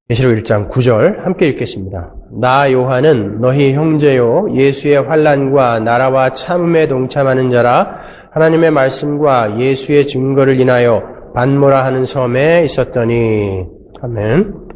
계시록 1장 9절 함께 읽겠습니다. 나 요한은 너희 형제요 예수의 환난과 나라와 참음에 동참하는 자라 하나님의 말씀과 예수의 증거를 인하여 반모라 하는 섬에 있었더니. 아멘.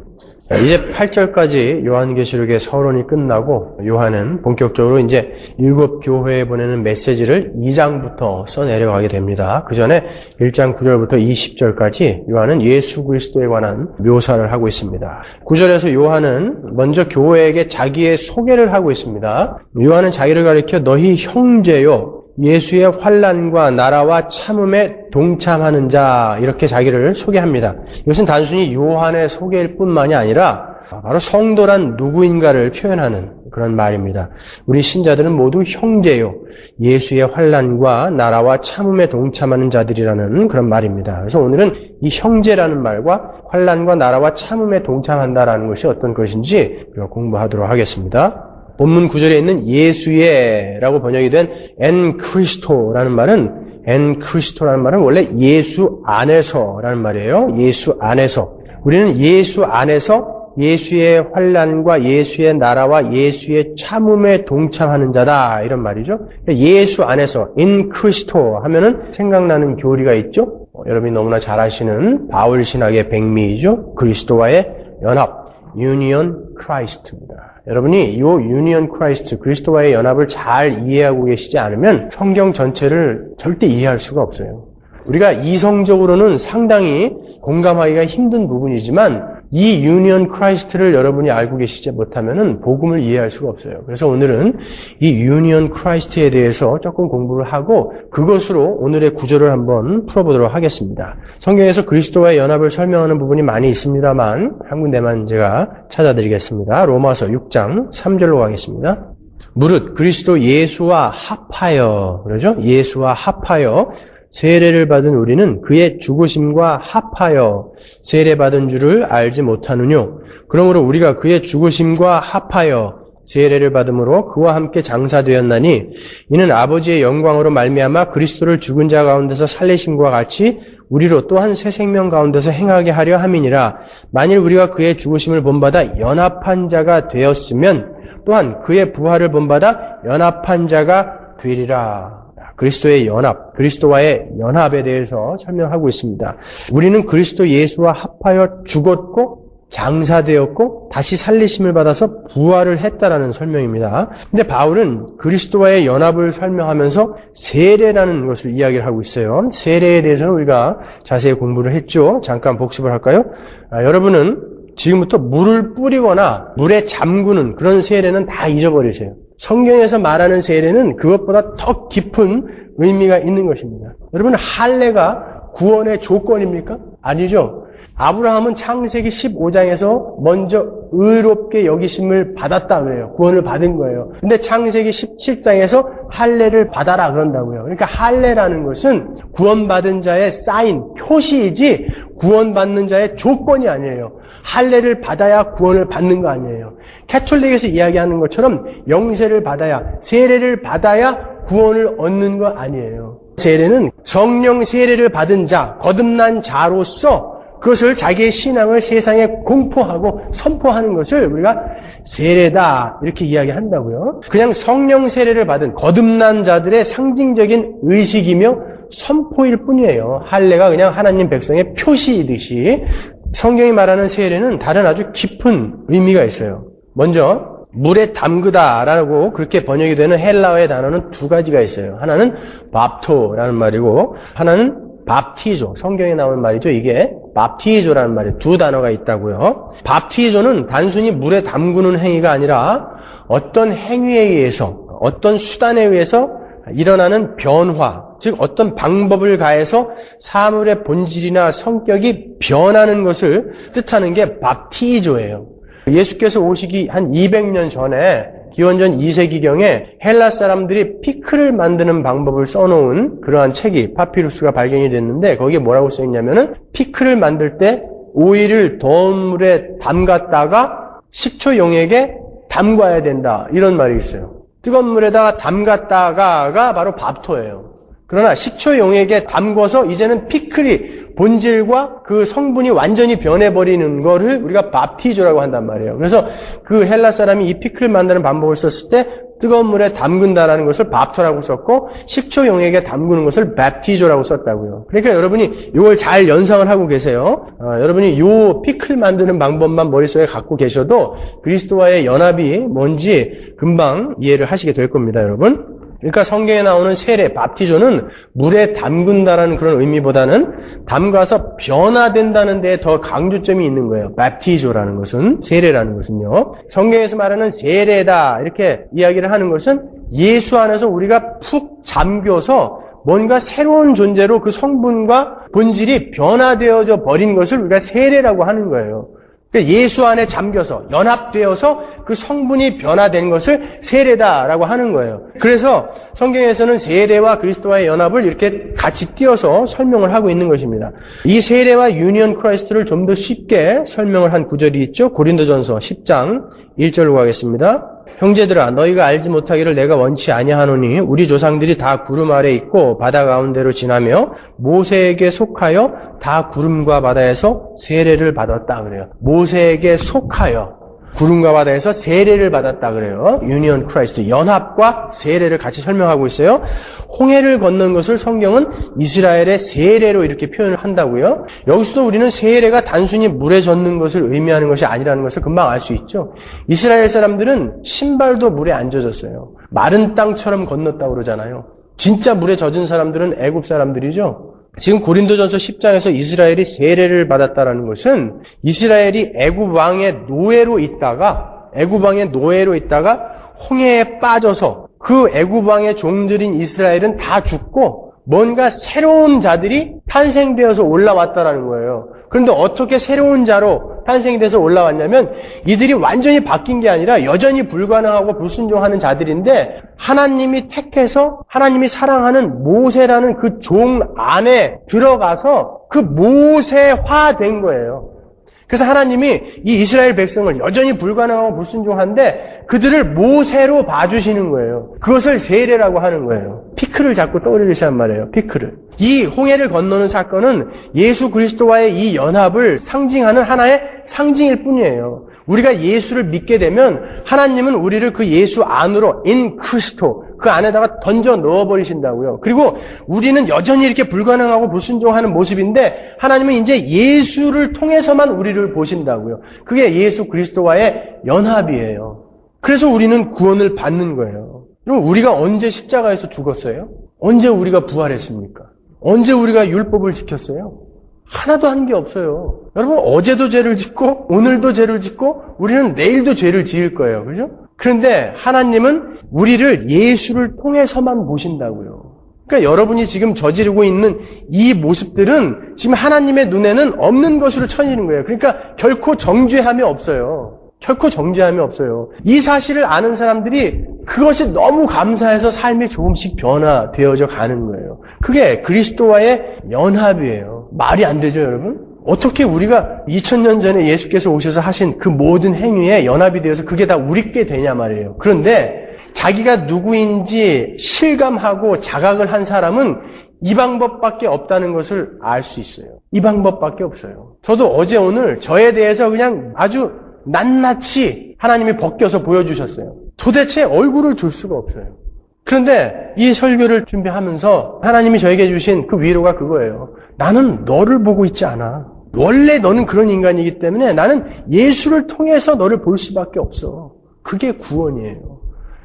이제 8절까지 요한계시록의 서론이 끝나고 요한은 본격적으로 이제 7교회에 보내는 메시지를 2장부터 써내려가게 됩니다. 그 전에 1장 9절부터 20절까지 요한은 예수 그리스도에 관한 묘사를 하고 있습니다. 9절에서 요한은 먼저 교회에게 자기의 소개를 하고 있습니다. 요한은 자기를 가리켜 너희 형제요 예수의 환난과 나라와 참음에 동참하는 자, 이렇게 자기를 소개합니다. 이것은 단순히 요한의 소개일 뿐만이 아니라 바로 성도란 누구인가를 표현하는 그런 말입니다. 우리 신자들은 모두 형제요 예수의 환난과 나라와 참음에 동참하는 자들이라는 그런 말입니다. 그래서 오늘은 이 형제라는 말과 환난과 나라와 참음에 동참한다라는 것이 어떤 것인지 공부하도록 하겠습니다. 본문 9절에 있는 예수의라고 번역이 된 엔 크리스토라는 말은 원래 예수 안에서라는 말이에요. 예수 안에서. 우리는 예수 안에서 예수의 환난과 예수의 나라와 예수의 참음에 동참하는 자다, 이런 말이죠. 예수 안에서 in 크리스토 하면은 생각나는 교리가 있죠. 여러분이 너무나 잘 아시는 바울 신학의 백미이죠. 그리스도와의 연합, 유니언 크라이스트입니다. 여러분이 이 유니언 크라이스트, 그리스도와의 연합을 잘 이해하고 계시지 않으면 성경 전체를 절대 이해할 수가 없어요. 우리가 이성적으로는 상당히 공감하기가 힘든 부분이지만 이 유니언 크라이스트를 여러분이 알고 계시지 못하면 복음을 이해할 수가 없어요. 그래서 오늘은 이 유니언 크라이스트에 대해서 조금 공부를 하고 그것으로 오늘의 구절을 한번 풀어보도록 하겠습니다. 성경에서 그리스도와의 연합을 설명하는 부분이 많이 있습니다만 한 군데만 제가 찾아드리겠습니다. 로마서 6장 3절로 가겠습니다. 무릇 그리스도 예수와 합하여, 그러죠? 예수와 합하여 세례를 받은 우리는 그의 죽으심과 합하여 세례받은 줄을 알지 못하느뇨. 그러므로 우리가 그의 죽으심과 합하여 세례를 받음으로 그와 함께 장사되었나니 이는 아버지의 영광으로 말미암아 그리스도를 죽은 자 가운데서 살리심과 같이 우리로 또한 새 생명 가운데서 행하게 하려 함이니라. 만일 우리가 그의 죽으심을 본받아 연합한 자가 되었으면 또한 그의 부활을 본받아 연합한 자가 되리라. 그리스도의 연합, 그리스도와의 연합에 대해서 설명하고 있습니다. 우리는 그리스도 예수와 합하여 죽었고 장사되었고 다시 살리심을 받아서 부활을 했다라는 설명입니다. 근데 바울은 그리스도와의 연합을 설명하면서 세례라는 것을 이야기를 하고 있어요. 세례에 대해서는 우리가 자세히 공부를 했죠. 잠깐 복습을 할까요? 여러분은 지금부터 물을 뿌리거나 물에 잠그는 그런 세례는 다 잊어버리세요. 성경에서 말하는 세례는 그것보다 더 깊은 의미가 있는 것입니다. 여러분, 할례가 구원의 조건입니까? 아니죠. 아브라함은 창세기 15장에서 먼저 의롭게 여기심을 받았다 그래요. 구원을 받은 거예요. 근데 창세기 17장에서 할례를 받아라 그런다고요. 그러니까 할례라는 것은 구원받은 자의 사인, 표시이지 구원받는 자의 조건이 아니에요. 할례를 받아야 구원을 받는 거 아니에요. 캐톨릭에서 이야기하는 것처럼 영세를 받아야, 세례를 받아야 구원을 얻는 거 아니에요. 세례는 성령 세례를 받은 자, 거듭난 자로서 그것을 자기의 신앙을 세상에 공포하고 선포하는 것을 우리가 세례다 이렇게 이야기한다고요. 그냥 성령 세례를 받은 거듭난 자들의 상징적인 의식이며 선포일 뿐이에요. 할례가 그냥 하나님 백성의 표시이듯이 성경이 말하는 세례는 다른 아주 깊은 의미가 있어요. 먼저 물에 담그다라고 그렇게 번역이 되는 헬라어의 단어는 두 가지가 있어요. 하나는 밥토라는 말이고 하나는 밥티조, 성경에 나오는 말이죠. 이게 밥티조라는 말이 두 단어가 있다고요. 밥티조는 단순히 물에 담그는 행위가 아니라 어떤 행위에 의해서, 어떤 수단에 의해서 일어나는 변화, 즉 어떤 방법을 가해서 사물의 본질이나 성격이 변하는 것을 뜻하는 게 밥티조예요. 예수께서 오시기 한 200년 전에 기원전 2세기경에 헬라 사람들이 피클을 만드는 방법을 써놓은 그러한 책이 파피루스가 발견이 됐는데 거기에 뭐라고 써있냐면은 피클을 만들 때 오이를 더운 물에 담갔다가 식초 용액에 담가야 된다 이런 말이 있어요. 뜨거운 물에다가 담갔다가가 바로 밥토예요. 그러나 식초 용액에 담궈서 이제는 피클이 본질과 그 성분이 완전히 변해버리는 거를 우리가 밥티조라고 한단 말이에요. 그래서 그 헬라 사람이 이 피클 만드는 방법을 썼을 때 뜨거운 물에 담근다라는 것을 밥토라고 썼고 식초 용액에 담그는 것을 밥티조라고 썼다고요. 그러니까 여러분이 이걸 잘 연상을 하고 계세요. 여러분이 이 피클 만드는 방법만 머릿속에 갖고 계셔도 그리스도와의 연합이 뭔지 금방 이해를 하시게 될 겁니다, 여러분. 그러니까 성경에 나오는 세례, 밥티조는 물에 담근다라는 그런 의미보다는 담가서 변화된다는 데에 더 강조점이 있는 거예요. 밥티조라는 것은, 세례라는 것은요. 성경에서 말하는 세례다 이렇게 이야기를 하는 것은 예수 안에서 우리가 푹 잠겨서 뭔가 새로운 존재로 그 성분과 본질이 변화되어져 버린 것을 우리가 세례라고 하는 거예요. 예수 안에 잠겨서 연합되어서 그 성분이 변화된 것을 세례다라고 하는 거예요. 그래서 성경에서는 세례와 그리스도와의 연합을 이렇게 같이 띄어서 설명을 하고 있는 것입니다. 이 세례와 유니언 크라이스트를 좀 더 쉽게 설명을 한 구절이 있죠. 고린도전서 10장 1절로 가겠습니다. 형제들아 너희가 알지 못하기를 내가 원치 아니하노니 우리 조상들이 다 구름 아래 있고 바다 가운데로 지나며 모세에게 속하여 다 구름과 바다에서 세례를 받았다 그래요. 모세에게 속하여 구름과 바다에서 세례를 받았다 그래요. 유니언 크라이스트, 연합과 세례를 같이 설명하고 있어요. 홍해를 건넌 것을 성경은 이스라엘의 세례로 이렇게 표현을 한다고요. 여기서도 우리는 세례가 단순히 물에 젖는 것을 의미하는 것이 아니라는 것을 금방 알 수 있죠. 이스라엘 사람들은 신발도 물에 안 젖었어요. 마른 땅처럼 건넜다고 그러잖아요. 진짜 물에 젖은 사람들은 애굽 사람들이죠. 지금 고린도전서 10장에서 이스라엘이 세례를 받았다라는 것은 이스라엘이 애굽 왕의 노예로 있다가 홍해에 빠져서 그 애굽 왕의 종들인 이스라엘은 다 죽고 뭔가 새로운 자들이 탄생되어서 올라왔다라는 거예요. 그런데 어떻게 새로운 자로 탄생돼서 올라왔냐면 이들이 완전히 바뀐 게 아니라 여전히 불가능하고 불순종하는 자들인데 하나님이 택해서 하나님이 사랑하는 모세라는 그 종 안에 들어가서 그 모세화된 거예요. 그래서 하나님이 이 이스라엘 백성을 여전히 불가능하고 불순종한데 그들을 모세로 봐주시는 거예요. 그것을 세례라고 하는 거예요. 피클을 자꾸 떠올리시란 말이에요. 피클을. 이 홍해를 건너는 사건은 예수 그리스도와의 이 연합을 상징하는 하나의 상징일 뿐이에요. 우리가 예수를 믿게 되면 하나님은 우리를 그 예수 안으로 in 크리스토 그 안에다가 던져 넣어버리신다고요. 그리고 우리는 여전히 이렇게 불가능하고 불순종하는 모습인데 하나님은 이제 예수를 통해서만 우리를 보신다고요. 그게 예수 그리스도와의 연합이에요. 그래서 우리는 구원을 받는 거예요. 그럼 우리가 언제 십자가에서 죽었어요? 언제 우리가 부활했습니까? 언제 우리가 율법을 지켰어요? 하나도 한 게 없어요. 여러분 어제도 죄를 짓고 오늘도 죄를 짓고 우리는 내일도 죄를 지을 거예요. 그죠? 그런데 하나님은 우리를 예수를 통해서만 보신다고요. 그러니까 여러분이 지금 저지르고 있는 이 모습들은 지금 하나님의 눈에는 없는 것으로 쳐지는 거예요. 그러니까 결코 정죄함이 없어요. 결코 정죄함이 없어요. 이 사실을 아는 사람들이 그것이 너무 감사해서 삶이 조금씩 변화되어져 가는 거예요. 그게 그리스도와의 연합이에요. 말이 안 되죠, 여러분? 어떻게 우리가 2000년 전에 예수께서 오셔서 하신 그 모든 행위에 연합이 되어서 그게 다 우리께 되냐 말이에요. 그런데 자기가 누구인지 실감하고 자각을 한 사람은 이 방법밖에 없다는 것을 알 수 있어요. 이 방법밖에 없어요. 저도 어제 오늘 저에 대해서 그냥 아주 낱낱이 하나님이 벗겨서 보여주셨어요. 도대체 얼굴을 둘 수가 없어요. 그런데 이 설교를 준비하면서 하나님이 저에게 주신 그 위로가 그거예요. 나는 너를 보고 있지 않아. 원래 너는 그런 인간이기 때문에 나는 예수를 통해서 너를 볼 수밖에 없어. 그게 구원이에요.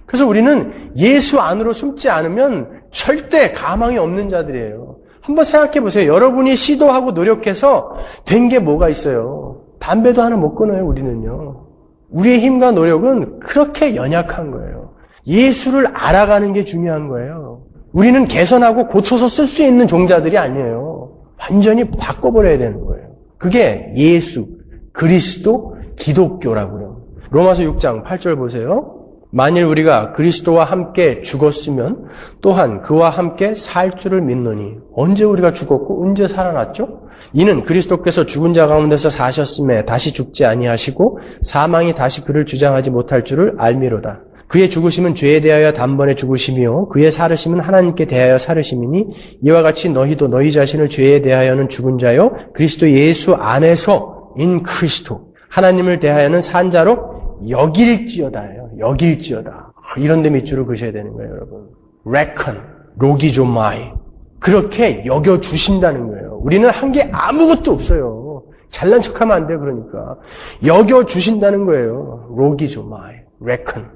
그래서 우리는 예수 안으로 숨지 않으면 절대 가망이 없는 자들이에요. 한번 생각해 보세요. 여러분이 시도하고 노력해서 된 게 뭐가 있어요? 담배도 하나 못 끊어요, 우리는요. 우리의 힘과 노력은 그렇게 연약한 거예요. 예수를 알아가는 게 중요한 거예요. 우리는 개선하고 고쳐서 쓸 수 있는 종자들이 아니에요. 완전히 바꿔버려야 되는 거예요. 그게 예수, 그리스도, 기독교라고요. 로마서 6장 8절 보세요. 만일 우리가 그리스도와 함께 죽었으면 또한 그와 함께 살 줄을 믿노니 언제 우리가 죽었고 언제 살아났죠? 이는 그리스도께서 죽은 자 가운데서 사셨음에 다시 죽지 아니하시고 사망이 다시 그를 주장하지 못할 줄을 알미로다. 그의 죽으심은 죄에 대하여 단번에 죽으심이요 그의 살으심은 하나님께 대하여 살으심이니 이와 같이 너희도 너희 자신을 죄에 대하여는 죽은 자요 그리스도 예수 안에서 in 그리스도 하나님을 대하여는 산 자로 여길지어다예요. 여길지어다. 이런 데 밑줄을 그셔야 되는 거예요, 여러분. reckon, 로기조마이. 그렇게 여겨주신다는 거예요. 우리는 한 게 아무것도 없어요. 잘난 척하면 안 돼요, 그러니까. 여겨주신다는 거예요. 로기조마이, reckon.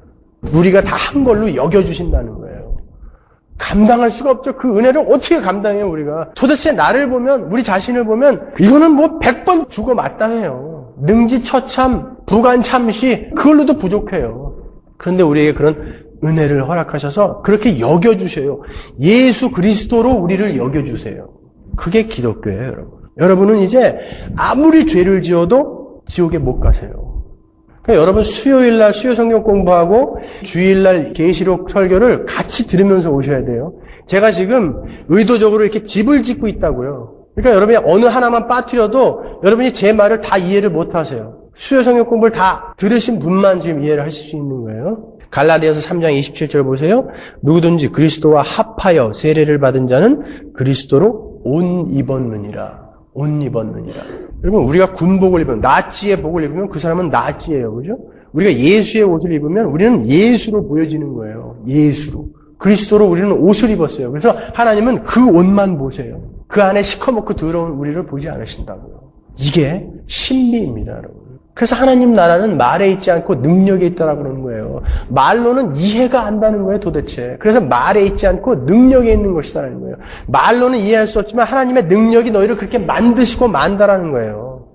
우리가 다 한 걸로 여겨주신다는 거예요. 감당할 수가 없죠. 그 은혜를 어떻게 감당해요, 우리가. 도대체 나를 보면, 우리 자신을 보면, 이거는 뭐 100번 죽어 마땅해요. 능지처참, 부간참시, 그걸로도 부족해요. 그런데 우리에게 그런 은혜를 허락하셔서 그렇게 여겨주셔요. 예수 그리스도로 우리를 여겨주세요. 그게 기독교예요, 여러분. 여러분은 이제 아무리 죄를 지어도 지옥에 못 가세요. 그러니까 여러분 수요일날 수요 성경 공부하고 주일날 계시록 설교를 같이 들으면서 오셔야 돼요. 제가 지금 의도적으로 이렇게 집을 짓고 있다고요. 그러니까 여러분이 어느 하나만 빠뜨려도 여러분이 제 말을 다 이해를 못 하세요. 수요 성경 공부를 다 들으신 분만 지금 이해를 하실 수 있는 거예요. 갈라디아서 3장 27절 보세요. 누구든지 그리스도와 합하여 세례를 받은 자는 그리스도로 옷 입었느니라. 옷 입었느니라. 여러분 우리가 군복을 입으면 나치의 복을 입으면 그 사람은 나치예요. 그죠? 우리가 예수의 옷을 입으면 우리는 예수로 보여지는 거예요. 예수로. 그리스도로 우리는 옷을 입었어요. 그래서 하나님은 그 옷만 보세요. 그 안에 시커멓고 더러운 우리를 보지 않으신다고요. 이게 신비입니다, 여러분. 그래서 하나님 나라는 말에 있지 않고 능력에 있다라고 그러는 거예요. 말로는 이해가 안 되는 거예요, 도대체. 그래서 말에 있지 않고 능력에 있는 것이다라는 거예요. 말로는 이해할 수 없지만 하나님의 능력이 너희를 그렇게 만드시고 만다라는 거예요.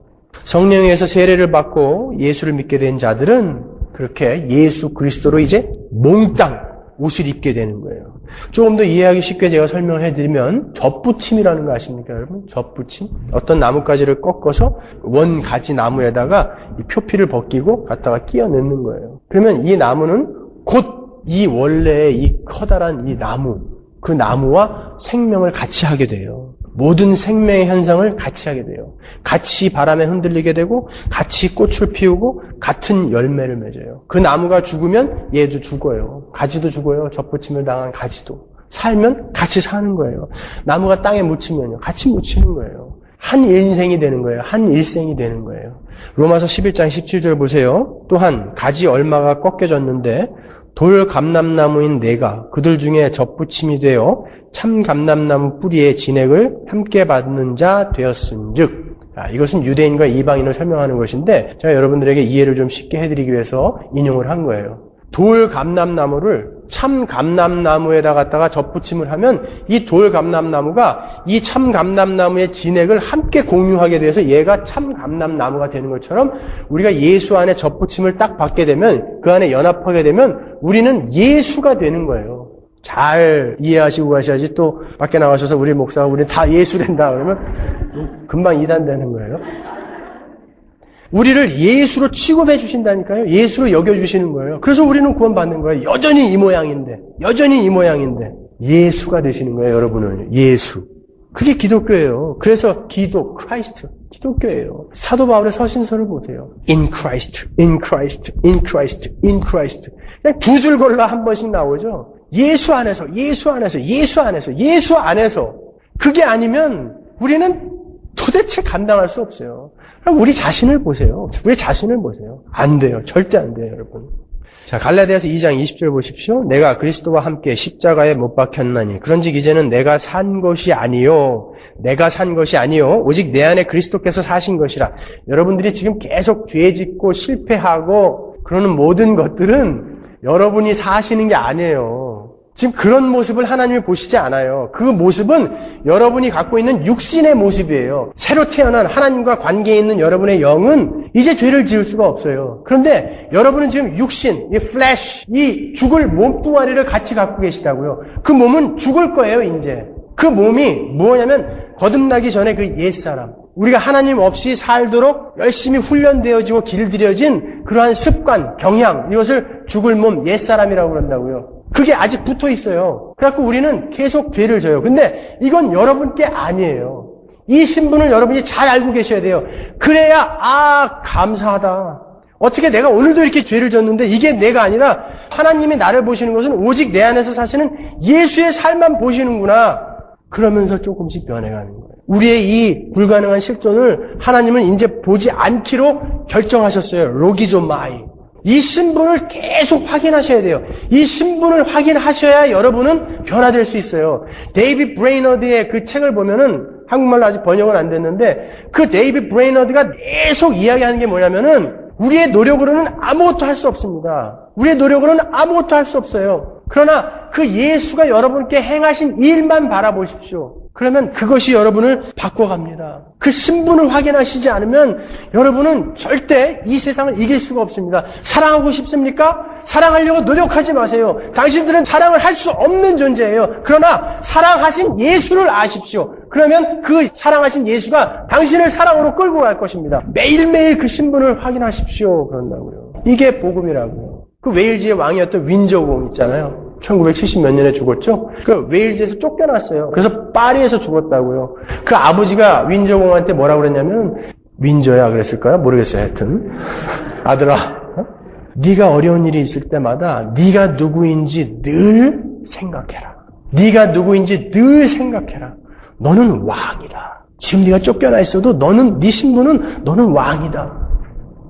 성령에 의해서 세례를 받고 예수를 믿게 된 자들은 그렇게 예수 그리스도로 이제 몽땅 옷을 입게 되는 거예요. 조금 더 이해하기 쉽게 제가 설명을 해드리면 젖붙임이라는 거 아십니까, 여러분? 젖붙임? 어떤 나뭇가지를 꺾어서 원가지 나무에다가 이 표피를 벗기고 갖다가 끼워 넣는 거예요. 그러면 이 나무는 곧 이 원래의 이 커다란 이 나무, 그 나무와 생명을 같이 하게 돼요. 모든 생명의 현상을 같이 하게 돼요. 같이 바람에 흔들리게 되고 같이 꽃을 피우고 같은 열매를 맺어요. 그 나무가 죽으면 얘도 죽어요. 가지도 죽어요. 젖붙임을 당한 가지도. 살면 같이 사는 거예요. 나무가 땅에 묻히면요. 같이 묻히는 거예요. 한 인생이 되는 거예요. 한 일생이 되는 거예요. 로마서 11장 17절 보세요. 또한 가지 얼마가 꺾여졌는데 돌 감람나무인 내가 그들 중에 젖붙임이 되어 참 감람나무 뿌리의 진액을 함께 받는 자 되었은즉. 이것은 유대인과 이방인을 설명하는 것인데 제가 여러분들에게 이해를 좀 쉽게 해드리기 위해서 인용을 한 거예요. 돌 감람나무를 참 감람나무에다 갖다가 젖붙임을 하면 이 돌 감람나무가 이 참 감람나무의 진액을 함께 공유하게 돼서 얘가 참 감람나무가 되는 것처럼 우리가 예수 안에 젖붙임을 딱 받게 되면 그 안에 연합하게 되면 우리는 예수가 되는 거예요. 잘 이해하시고 가셔야지 또 밖에 나가셔서 우리 목사가 우리 다 예수 된다 그러면 금방 이단되는 거예요. 우리를 예수로 취급해 주신다니까요. 예수로 여겨주시는 거예요. 그래서 우리는 구원받는 거예요. 여전히 이 모양인데 예수가 되시는 거예요, 여러분은. 예수. 그게 기독교예요. 그래서 크라이스트, 기독교예요. 사도 바울의 서신서를 보세요. in Christ, in Christ, in Christ, in Christ. 그냥 두 줄 걸러 한 번씩 나오죠. 예수 안에서, 예수 안에서, 예수 안에서, 예수 안에서. 그게 아니면 우리는 도대체 감당할 수 없어요. 우리 자신을 보세요. 우리 자신을 보세요. 안 돼요. 절대 안 돼요, 여러분. 자, 갈라디아서 2장 20절 보십시오. 내가 그리스도와 함께 십자가에 못 박혔나니 그런즉 이제는 내가 산 것이 아니요 오직 내 안에 그리스도께서 사신 것이라. 여러분들이 지금 계속 죄 짓고 실패하고 그러는 모든 것들은 여러분이 사시는 게 아니에요. 지금 그런 모습을 하나님이 보시지 않아요. 그 모습은 여러분이 갖고 있는 육신의 모습이에요. 새로 태어난 하나님과 관계에 있는 여러분의 영은 이제 죄를 지을 수가 없어요. 그런데 여러분은 지금 육신, 이 플래시, 이 죽을 몸뚱아리를 같이 갖고 계시다고요. 그 몸은 죽을 거예요, 이제. 그 몸이 뭐냐면 거듭나기 전에 그 옛사람. 우리가 하나님 없이 살도록 열심히 훈련되어지고 길들여진 그러한 습관, 경향, 이것을 죽을 몸, 옛사람이라고 그런다고요. 그게 아직 붙어 있어요. 그래갖고 우리는 계속 죄를 져요. 근데 이건 여러분께 아니에요. 이 신분을 여러분이 잘 알고 계셔야 돼요. 그래야, 감사하다. 어떻게 내가 오늘도 이렇게 죄를 졌는데 이게 내가 아니라 하나님이 나를 보시는 것은 오직 내 안에서 사시는 예수의 삶만 보시는구나. 그러면서 조금씩 변해가는 거예요. 우리의 이 불가능한 실존을 하나님은 이제 보지 않기로 결정하셨어요. 로기조마이. 이 신분을 계속 확인하셔야 돼요. 이 신분을 확인하셔야 여러분은 변화될 수 있어요. 데이빗 브레이너드의 그 책을 보면은 한국말로 아직 번역은 안 됐는데 그 데이빗 브레이너드가 계속 이야기하는 게 뭐냐면은 우리의 노력으로는 아무것도 할 수 없습니다. 우리의 노력으로는 아무것도 할 수 없어요. 그러나 그 예수가 여러분께 행하신 일만 바라보십시오. 그러면 그것이 여러분을 바꿔갑니다. 그 신분을 확인하시지 않으면 여러분은 절대 이 세상을 이길 수가 없습니다. 사랑하고 싶습니까? 사랑하려고 노력하지 마세요. 당신들은 사랑을 할 수 없는 존재예요. 그러나 사랑하신 예수를 아십시오. 그러면 그 사랑하신 예수가 당신을 사랑으로 끌고 갈 것입니다. 매일매일 그 신분을 확인하십시오. 그런다고요. 이게 복음이라고요. 그 웨일즈의 왕이었던 윈저 공 있잖아요. 1970 몇 년에 죽었죠? 그 웨일즈에서 쫓겨났어요. 그래서 파리에서 죽었다고요. 그 아버지가 윈저 공한테 뭐라고 그랬냐면 윈저야 그랬을까요? 모르겠어요. 하여튼 아들아, 네가 어려운 일이 있을 때마다 네가 누구인지 늘 생각해라. 네가 누구인지 늘 생각해라. 너는 왕이다. 지금 네가 쫓겨나 있어도 너는 네 신분은 너는 왕이다.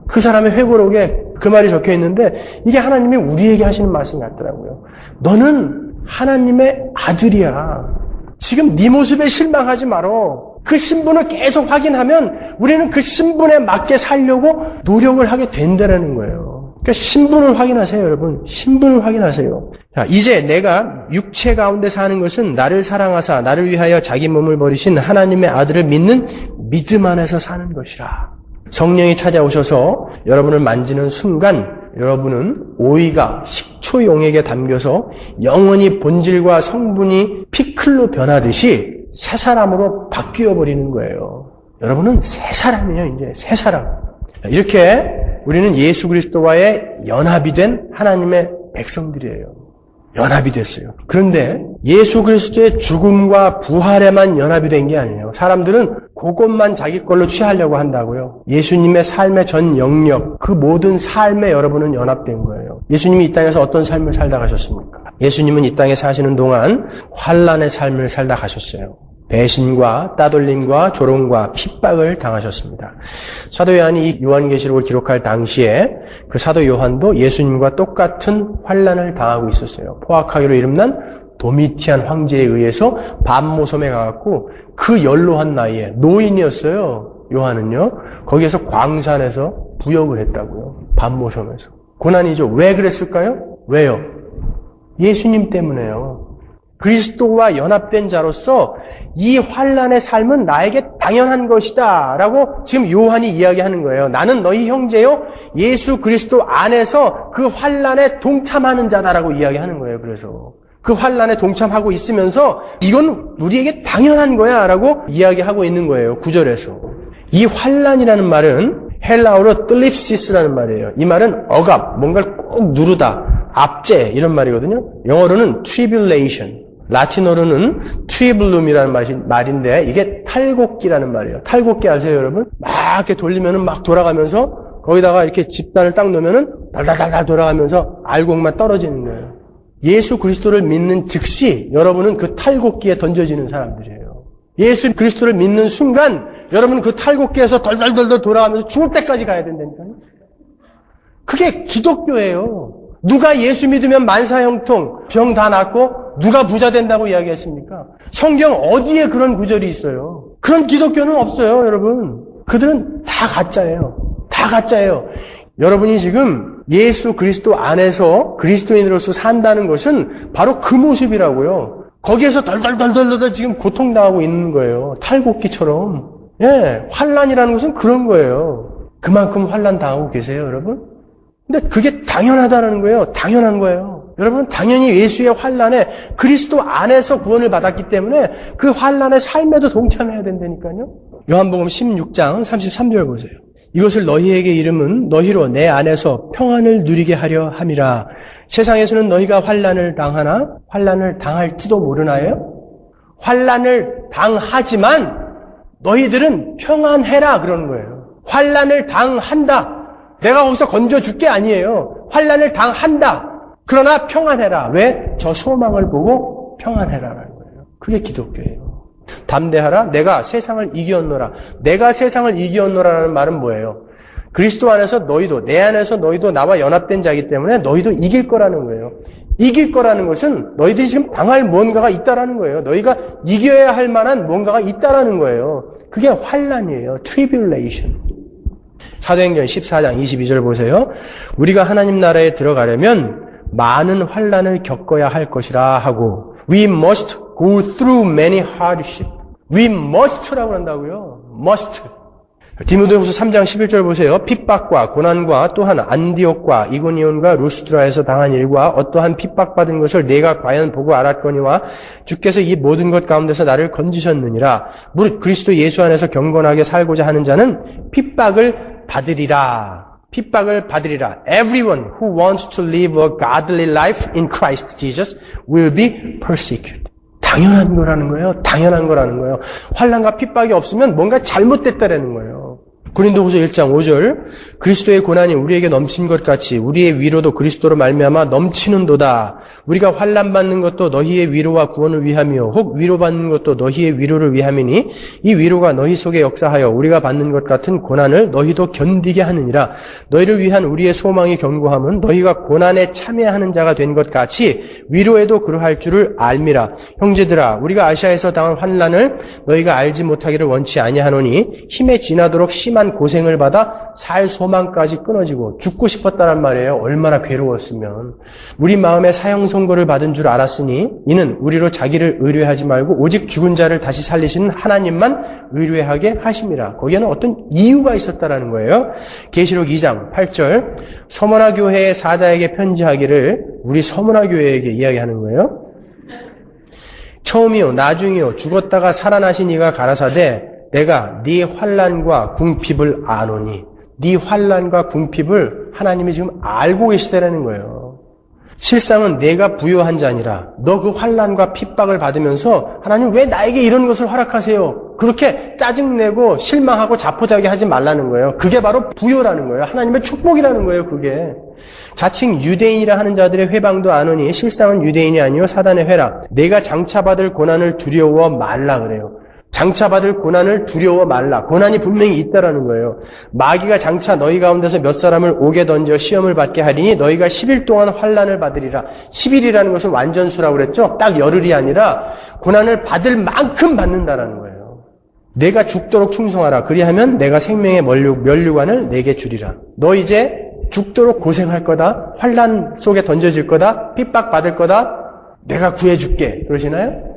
그 사람의 회고록에 그 말이 적혀 있는데 이게 하나님이 우리에게 하시는 말씀 같더라고요. 너는 하나님의 아들이야. 지금 네 모습에 실망하지 말어. 그 신분을 계속 확인하면 우리는 그 신분에 맞게 살려고 노력을 하게 된다는 거예요. 그러니까 신분을 확인하세요, 여러분. 신분을 확인하세요. 자, 이제 내가 육체 가운데 사는 것은 나를 사랑하사 나를 위하여 자기 몸을 버리신 하나님의 아들을 믿는 믿음 안에서 사는 것이라. 성령이 찾아오셔서 여러분을 만지는 순간 여러분은 오이가 식초용액에 담겨서 영원히 본질과 성분이 피클로 변하듯이 새 사람으로 바뀌어 버리는 거예요. 여러분은 새 사람이에요. 이제 새 사람. 이렇게 우리는 예수 그리스도와의 연합이 된 하나님의 백성들이에요. 연합이 됐어요. 그런데 예수 그리스도의 죽음과 부활에만 연합이 된 게 아니에요. 사람들은 그것만 자기 걸로 취하려고 한다고요. 예수님의 삶의 전 영역, 그 모든 삶에 여러분은 연합된 거예요. 예수님이 이 땅에서 어떤 삶을 살다 가셨습니까? 예수님은 이 땅에 사시는 동안 환난의 삶을 살다 가셨어요. 배신과 따돌림과 조롱과 핍박을 당하셨습니다. 사도 요한이 이 요한계시록을 기록할 당시에 그 사도 요한도 예수님과 똑같은 환난을 당하고 있었어요. 포악하기로 이름난 도미티안 황제에 의해서 반모섬에 가갖고 그 연로한 나이에 노인이었어요. 요한은요. 거기에서 광산에서 부역을 했다고요. 반모섬에서. 고난이죠. 왜 그랬을까요? 왜요? 예수님 때문에요. 그리스도와 연합된 자로서 이 환난의 삶은 나에게 당연한 것이다 라고 지금 요한이 이야기하는 거예요. 나는 너희 형제요 예수 그리스도 안에서 그 환난에 동참하는 자다라고 이야기하는 거예요. 그래서 그 환난에 동참하고 있으면서 이건 우리에게 당연한 거야 라고 이야기하고 있는 거예요. 9절에서. 이 환난이라는 말은 헬라어로 뜰립시스라는 말이에요. 이 말은 억압, 뭔가를 꼭 누르다, 압제 이런 말이거든요. 영어로는 tribulation. 라틴어로는 트리블룸이라는 말인데 이게 탈곡기라는 말이에요. 탈곡기 아세요, 여러분? 막 이렇게 돌리면은 막 돌아가면서 거기다가 이렇게 집단을 딱 놓으면은 달달달달 돌아가면서 알곡만 떨어지는 거예요. 예수 그리스도를 믿는 즉시 여러분은 그 탈곡기에 던져지는 사람들이에요. 예수 그리스도를 믿는 순간 여러분은 그 탈곡기에서 덜덜덜덜 돌아가면서 죽을 때까지 가야 된다니까요. 그게 기독교예요. 누가 예수 믿으면 만사형통, 병 다 낫고 누가 부자 된다고 이야기했습니까? 성경 어디에 그런 구절이 있어요? 그런 기독교는 없어요, 여러분. 그들은 다 가짜예요. 다 가짜예요. 여러분이 지금 예수 그리스도 안에서 그리스도인으로서 산다는 것은 바로 그 모습이라고요. 거기에서 덜덜덜덜덜 지금 고통당하고 있는 거예요. 탈곡기처럼. 예, 환난이라는 것은 그런 거예요. 그만큼 환난 당하고 계세요, 여러분? 근데 그게 당연하다는 거예요. 당연한 거예요. 여러분은 당연히 예수의 환난에 그리스도 안에서 구원을 받았기 때문에 그 환난의 삶에도 동참해야 된다니까요. 요한복음 16장 33절 보세요. 이것을 너희에게 이름은 너희로 내 안에서 평안을 누리게 하려 함이라. 세상에서는 너희가 환난을 당하나 환난을 당할지도 모르나요? 환난을 당하지만 너희들은 평안해라 그러는 거예요. 환난을 당한다. 내가 거기서 건져줄 게 아니에요. 환난을 당한다. 그러나 평안해라. 왜? 저 소망을 보고 평안해라라는 거예요. 그게 기독교예요. 담대하라. 내가 세상을 이기었노라. 내가 세상을 이기었노라라는 말은 뭐예요? 그리스도 안에서 너희도, 내 안에서 너희도 나와 연합된 자이기 때문에 너희도 이길 거라는 거예요. 이길 거라는 것은 너희들이 지금 당할 뭔가가 있다라는 거예요. 너희가 이겨야 할 만한 뭔가가 있다라는 거예요. 그게 환난이에요. tribulation. 사도행전 14장 22절 보세요. 우리가 하나님 나라에 들어가려면 많은 환난을 겪어야 할 것이라 하고 We must go through many hardship. We must라고 한다고요. must. 디모데후서 3장 11절 보세요. 핍박과 고난과 또한 안디옥과 이고니온과 루스드라에서 당한 일과 어떠한 핍박받은 것을 내가 과연 보고 알았거니와 주께서 이 모든 것 가운데서 나를 건지셨느니라. 무릇 그리스도 예수 안에서 경건하게 살고자 하는 자는 핍박을 받으리라. 핍박을 받으리라. Everyone who wants to live a godly life in Christ Jesus will be persecuted. 당연한 거라는 거예요. 당연한 거라는 거예요. 환난과 핍박이 없으면 뭔가 잘못됐다라는 거예요. 고린도후서 1장 5절 그리스도의 고난이 우리에게 넘친 것 같이 우리의 위로도 그리스도로 말미암아 넘치는도다. 우리가 환난 받는 것도 너희의 위로와 구원을 위함이요 혹 위로받는 것도 너희의 위로를 위함이니 이 위로가 너희 속에 역사하여 우리가 받는 것 같은 고난을 너희도 견디게 하느니라. 너희를 위한 우리의 소망이 견고함은 너희가 고난에 참여하는 자가 된 것 같이 위로에도 그러할 줄을 알미라. 형제들아 우리가 아시아에서 당한 환난을 너희가 알지 못하기를 원치 아니하노니 힘에 지나도록 심한 고생을 받아 살 소망까지 끊어지고 죽고 싶었다란 말이에요. 얼마나 괴로웠으면. 우리 마음에 사형 선고를 받은 줄 알았으니 이는 우리로 자기를 의뢰하지 말고 오직 죽은 자를 다시 살리시는 하나님만 의뢰하게 하심이라. 거기에는 어떤 이유가 있었다라는 거예요. 계시록 2장 8절 서머나 교회의 사자에게 편지하기를 우리 서머나 교회에게 이야기하는 거예요. 처음이요 나중이요 죽었다가 살아나신 이가 가라사대 내가 네 환난과 궁핍을 아노니. 네 환난과 궁핍을 하나님이 지금 알고 계시다라는 거예요. 실상은 내가 부여한 자니라. 너 그 환난과 핍박을 받으면서 하나님 왜 나에게 이런 것을 허락하세요? 그렇게 짜증내고 실망하고 자포자기 하지 말라는 거예요. 그게 바로 부여라는 거예요. 하나님의 축복이라는 거예요. 그게. 자칭 유대인이라 하는 자들의 회방도 아노니 실상은 유대인이 아니요 사단의 회라. 내가 장차받을 고난을 두려워 말라 그래요. 장차받을 고난을 두려워 말라. 고난이 분명히 있다라는 거예요. 마귀가 장차 너희 가운데서 몇 사람을 옥에 던져 시험을 받게 하리니 너희가 10일 동안 환난을 받으리라. 10일이라는 것은 완전수라고 그랬죠. 딱 열흘이 아니라 고난을 받을 만큼 받는다라는 거예요. 내가 죽도록 충성하라. 그리하면 내가 생명의 면류관을 내게 주리라. 너 이제 죽도록 고생할 거다. 환난 속에 던져질 거다. 핍박받을 거다. 내가 구해줄게. 그러시나요?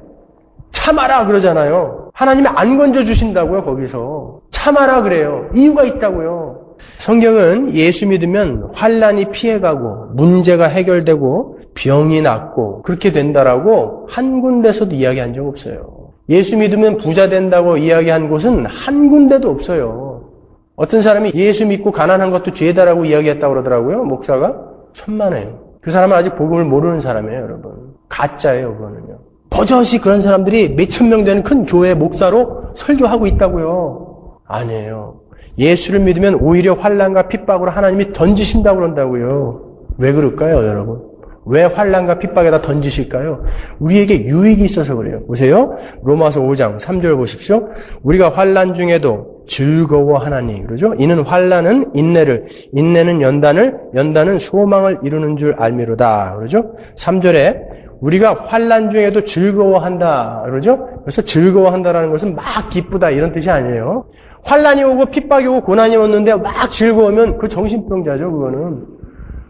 참아라 그러잖아요. 하나님이 안 건져주신다고요. 거기서 참아라 그래요. 이유가 있다고요. 성경은 예수 믿으면 환난이 피해가고 문제가 해결되고 병이 낫고 그렇게 된다라고 한 군데서도 이야기한 적 없어요. 예수 믿으면 부자 된다고 이야기한 곳은 한 군데도 없어요. 어떤 사람이 예수 믿고 가난한 것도 죄다라고 이야기했다고 그러더라고요. 목사가. 천만에요. 그 사람은 아직 복음을 모르는 사람이에요. 여러분. 가짜예요. 그거는요. 버젓이 그런 사람들이 몇천 명 되는 큰 교회 목사로 설교하고 있다고요. 아니에요. 예수를 믿으면 오히려 환난과 핍박으로 하나님이 던지신다고 그런다고요. 왜 그럴까요, 여러분? 왜 환난과 핍박에다 던지실까요? 우리에게 유익이 있어서 그래요. 보세요. 로마서 5장 3절 보십시오. 우리가 환난 중에도 즐거워하나니 그러죠? 이는 환난은 인내를, 인내는 연단을, 연단은 소망을 이루는 줄 알미로다. 그러죠? 3절에 우리가 환난 중에도 즐거워한다. 그러죠? 그래서 즐거워한다라는 것은 막 기쁘다 이런 뜻이 아니에요. 환난이 오고 핍박이 오고 고난이 오는데 막 즐거우면 그 정신병자죠. 그거는.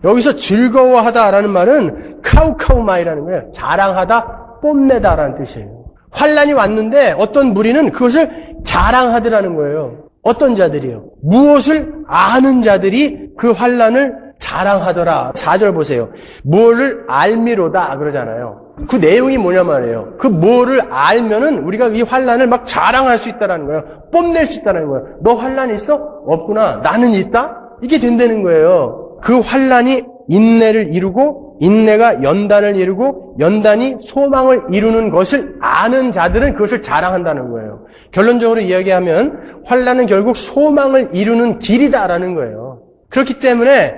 여기서 즐거워하다라는 말은 카우카우마이라는 거예요. 자랑하다, 뽐내다라는 뜻이에요. 환난이 왔는데 어떤 무리는 그것을 자랑하더라는 거예요. 어떤 자들이요? 무엇을 아는 자들이 그 환난을 자랑하더라. 4절 보세요. 뭐를 알미로다 그러잖아요. 그 내용이 뭐냐 말이에요. 그 뭐를 알면은 우리가 이 환난을 막 자랑할 수 있다는 거예요. 뽐낼 수 있다는 거예요. 너 환난 있어? 없구나. 나는 있다? 이게 된다는 거예요. 그 환난이 인내를 이루고 인내가 연단을 이루고 연단이 소망을 이루는 것을 아는 자들은 그것을 자랑한다는 거예요. 결론적으로 이야기하면 환난은 결국 소망을 이루는 길이다라는 거예요. 그렇기 때문에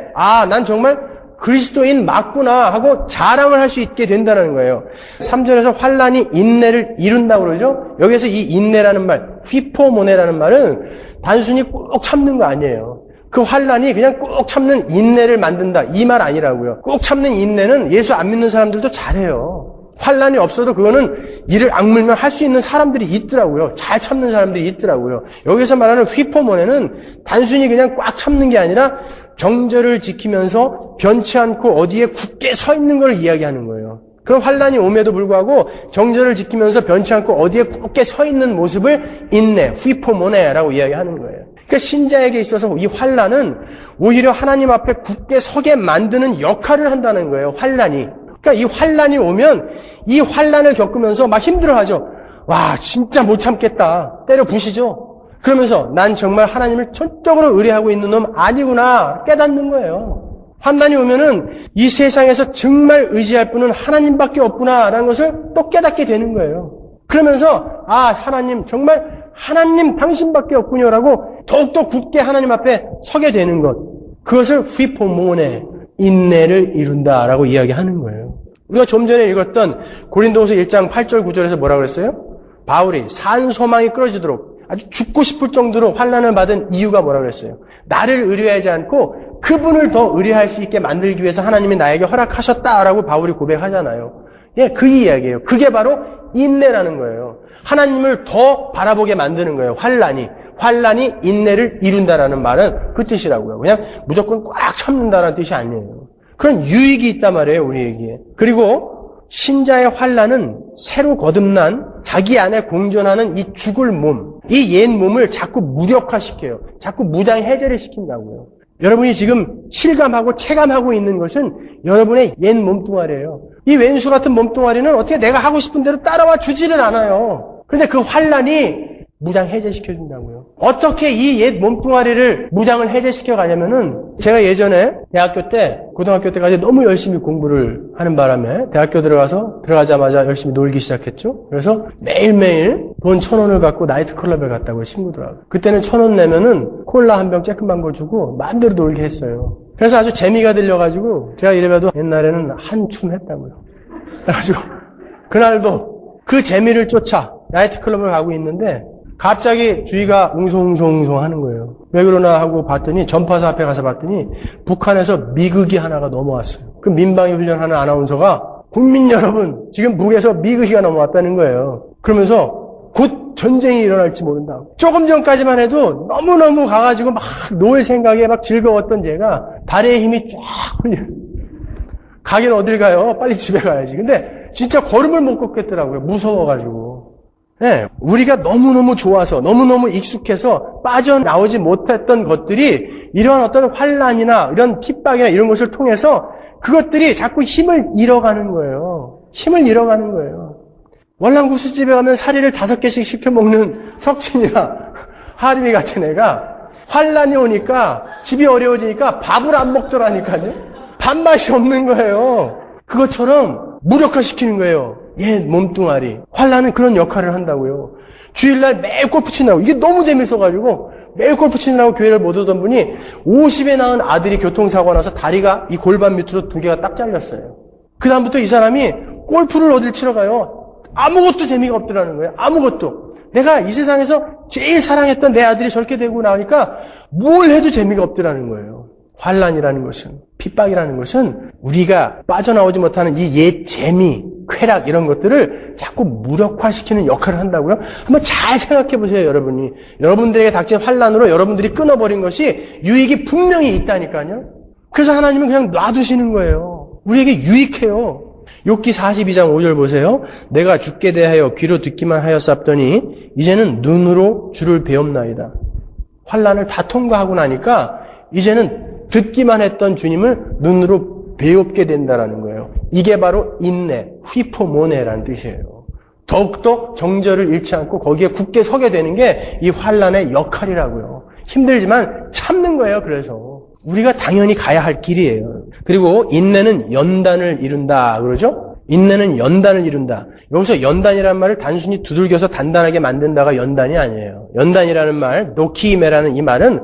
난 정말 그리스도인 맞구나 하고 자랑을 할 수 있게 된다는 거예요. 3절에서 환난이 인내를 이룬다고 그러죠. 여기서 이 인내라는 말, 휘포모네라는 말은 단순히 꾹 참는 거 아니에요. 그 환난이 그냥 꾹 참는 인내를 만든다, 이 말 아니라고요. 꾹 참는 인내는 예수 안 믿는 사람들도 잘해요. 환난이 없어도 그거는 이를 악물면 할 수 있는 사람들이 있더라고요. 잘 참는 사람들이 있더라고요. 여기서 말하는 휘포모네는 단순히 그냥 꽉 참는 게 아니라 정절을 지키면서 변치 않고 어디에 굳게 서 있는 걸 이야기하는 거예요. 그런 환난이 옴에도 불구하고 정절을 지키면서 변치 않고 어디에 굳게 서 있는 모습을 인내, 휘포모네라고 이야기하는 거예요. 그러니까 신자에게 있어서 이 환난은 오히려 하나님 앞에 굳게 서게 만드는 역할을 한다는 거예요. 환난이. 그러니까 이 환난이 오면 이 환난을 겪으면서 막 힘들어하죠. 와, 진짜 못 참겠다. 때려 부시죠. 그러면서 난 정말 하나님을 전적으로 의뢰하고 있는 놈 아니구나 깨닫는 거예요. 환난이 오면은 이 세상에서 정말 의지할 분은 하나님밖에 없구나라는 것을 또 깨닫게 되는 거예요. 그러면서 하나님 정말 하나님 당신밖에 없군요라고 더욱더 굳게 하나님 앞에 서게 되는 것. 그것을 휘포모네, 인내를 이룬다라고 이야기하는 거예요. 우리가 좀 전에 읽었던 고린도후서 1장 8절 9절에서 뭐라고 그랬어요? 바울이 산 소망이 끊어지도록 아주 죽고 싶을 정도로 환난을 받은 이유가 뭐라고 그랬어요? 나를 의뢰하지 않고 그분을 더 의뢰할 수 있게 만들기 위해서 하나님이 나에게 허락하셨다라고 바울이 고백하잖아요. 예, 그 이야기예요. 그게 바로 인내라는 거예요. 하나님을 더 바라보게 만드는 거예요. 환난이 인내를 이룬다라는 말은 그 뜻이라고요. 그냥 무조건 꽉 참는다라는 뜻이 아니에요. 그런 유익이 있단 말이에요, 우리에게. 그리고 신자의 환난은 새로 거듭난 자기 안에 공존하는 이 죽을 몸, 이 옛 몸을 자꾸 무력화시켜요. 자꾸 무장해제를 시킨다고요. 여러분이 지금 실감하고 체감하고 있는 것은 여러분의 옛 몸뚱아리예요. 이 왼수 같은 몸뚱아리는 어떻게 내가 하고 싶은 대로 따라와 주지를 않아요. 그런데 그 환난이 무장 해제시켜준다고요. 어떻게 이 옛 몸뚱아리를 무장을 해제시켜 가냐면은 제가 예전에 고등학교 때까지 너무 열심히 공부를 하는 바람에 대학교 들어가자마자 열심히 놀기 시작했죠. 그래서 매일매일 돈 1,000원을 갖고 나이트클럽에 갔다고요, 친구들하고. 그때는 1,000원 내면은 콜라 한 병 쬐끔한 거 주고 마음대로 놀게 했어요. 그래서 아주 재미가 들려가지고 제가 이래봐도 옛날에는 한춤 했다고요. 그래가지고 그날도 그 재미를 쫓아 나이트클럽을 가고 있는데 갑자기 주위가 웅성웅성 하는 거예요. 왜 그러나 하고 봤더니 전파사 앞에 가서 봤더니 북한에서 미극이 하나가 넘어왔어요. 그 민방위 훈련하는 아나운서가 국민 여러분 지금 북에서 미극이가 넘어왔다는 거예요. 그러면서 곧 전쟁이 일어날지 모른다. 조금 전까지만 해도 너무너무 가가지고 막 놀 생각에 막 즐거웠던 제가 다리에 힘이 쫙 풀려. 가긴 어딜 가요? 빨리 집에 가야지. 근데 진짜 걸음을 못 걷겠더라고요. 무서워가지고. 네, 우리가 너무너무 좋아서 너무너무 익숙해서 빠져나오지 못했던 것들이 이런 어떤 환난이나 이런 핍박이나 이런 것을 통해서 그것들이 자꾸 힘을 잃어가는 거예요. 힘을 잃어가는 거예요. 월남국수집에 가면 사리를 5개씩 시켜 먹는 석진이나 하림이 같은 애가 환난이 오니까 집이 어려워지니까 밥을 안 먹더라니까요. 밥맛이 없는 거예요. 그것처럼 무력화시키는 거예요. 옛 몸뚱아리. 환난은 그런 역할을 한다고요. 주일날 매일 골프 치느라고 이게 너무 재밌어가지고 매일 골프 치느라고 교회를 못 오던 분이 50에 낳은 아들이 교통사고 나서 다리가 이 골반 밑으로 2개가 딱 잘렸어요. 그 다음부터 이 사람이 골프를 어딜 치러 가요? 아무것도 재미가 없더라는 거예요. 아무것도. 내가 이 세상에서 제일 사랑했던 내 아들이 저렇게 되고 나니까 뭘 해도 재미가 없더라는 거예요. 환난이라는 것은, 핍박이라는 것은 우리가 빠져나오지 못하는 이 옛 재미, 쾌락 이런 것들을 자꾸 무력화시키는 역할을 한다고요? 한번 잘 생각해 보세요, 여러분이. 여러분들에게 닥친 환난으로 여러분들이 끊어버린 것이 유익이 분명히 있다니까요. 그래서 하나님은 그냥 놔두시는 거예요. 우리에게 유익해요. 욥기 42장 5절 보세요. 내가 주께 대하여 귀로 듣기만 하였사옵더니 이제는 눈으로 주를 배옵나이다. 환난을 다 통과하고 나니까 이제는 듣기만 했던 주님을 눈으로 배웁게 된다라는 거예요. 이게 바로 인내, 휘포모네라는 뜻이에요. 더욱더 정절을 잃지 않고 거기에 굳게 서게 되는 게 이 환난의 역할이라고요. 힘들지만 참는 거예요. 그래서 우리가 당연히 가야 할 길이에요. 그리고 인내는 연단을 이룬다 그러죠? 인내는 연단을 이룬다. 여기서 연단이라는 말을 단순히 두들겨서 단단하게 만든다가 연단이 아니에요. 연단이라는 말, 노키메라는 이 말은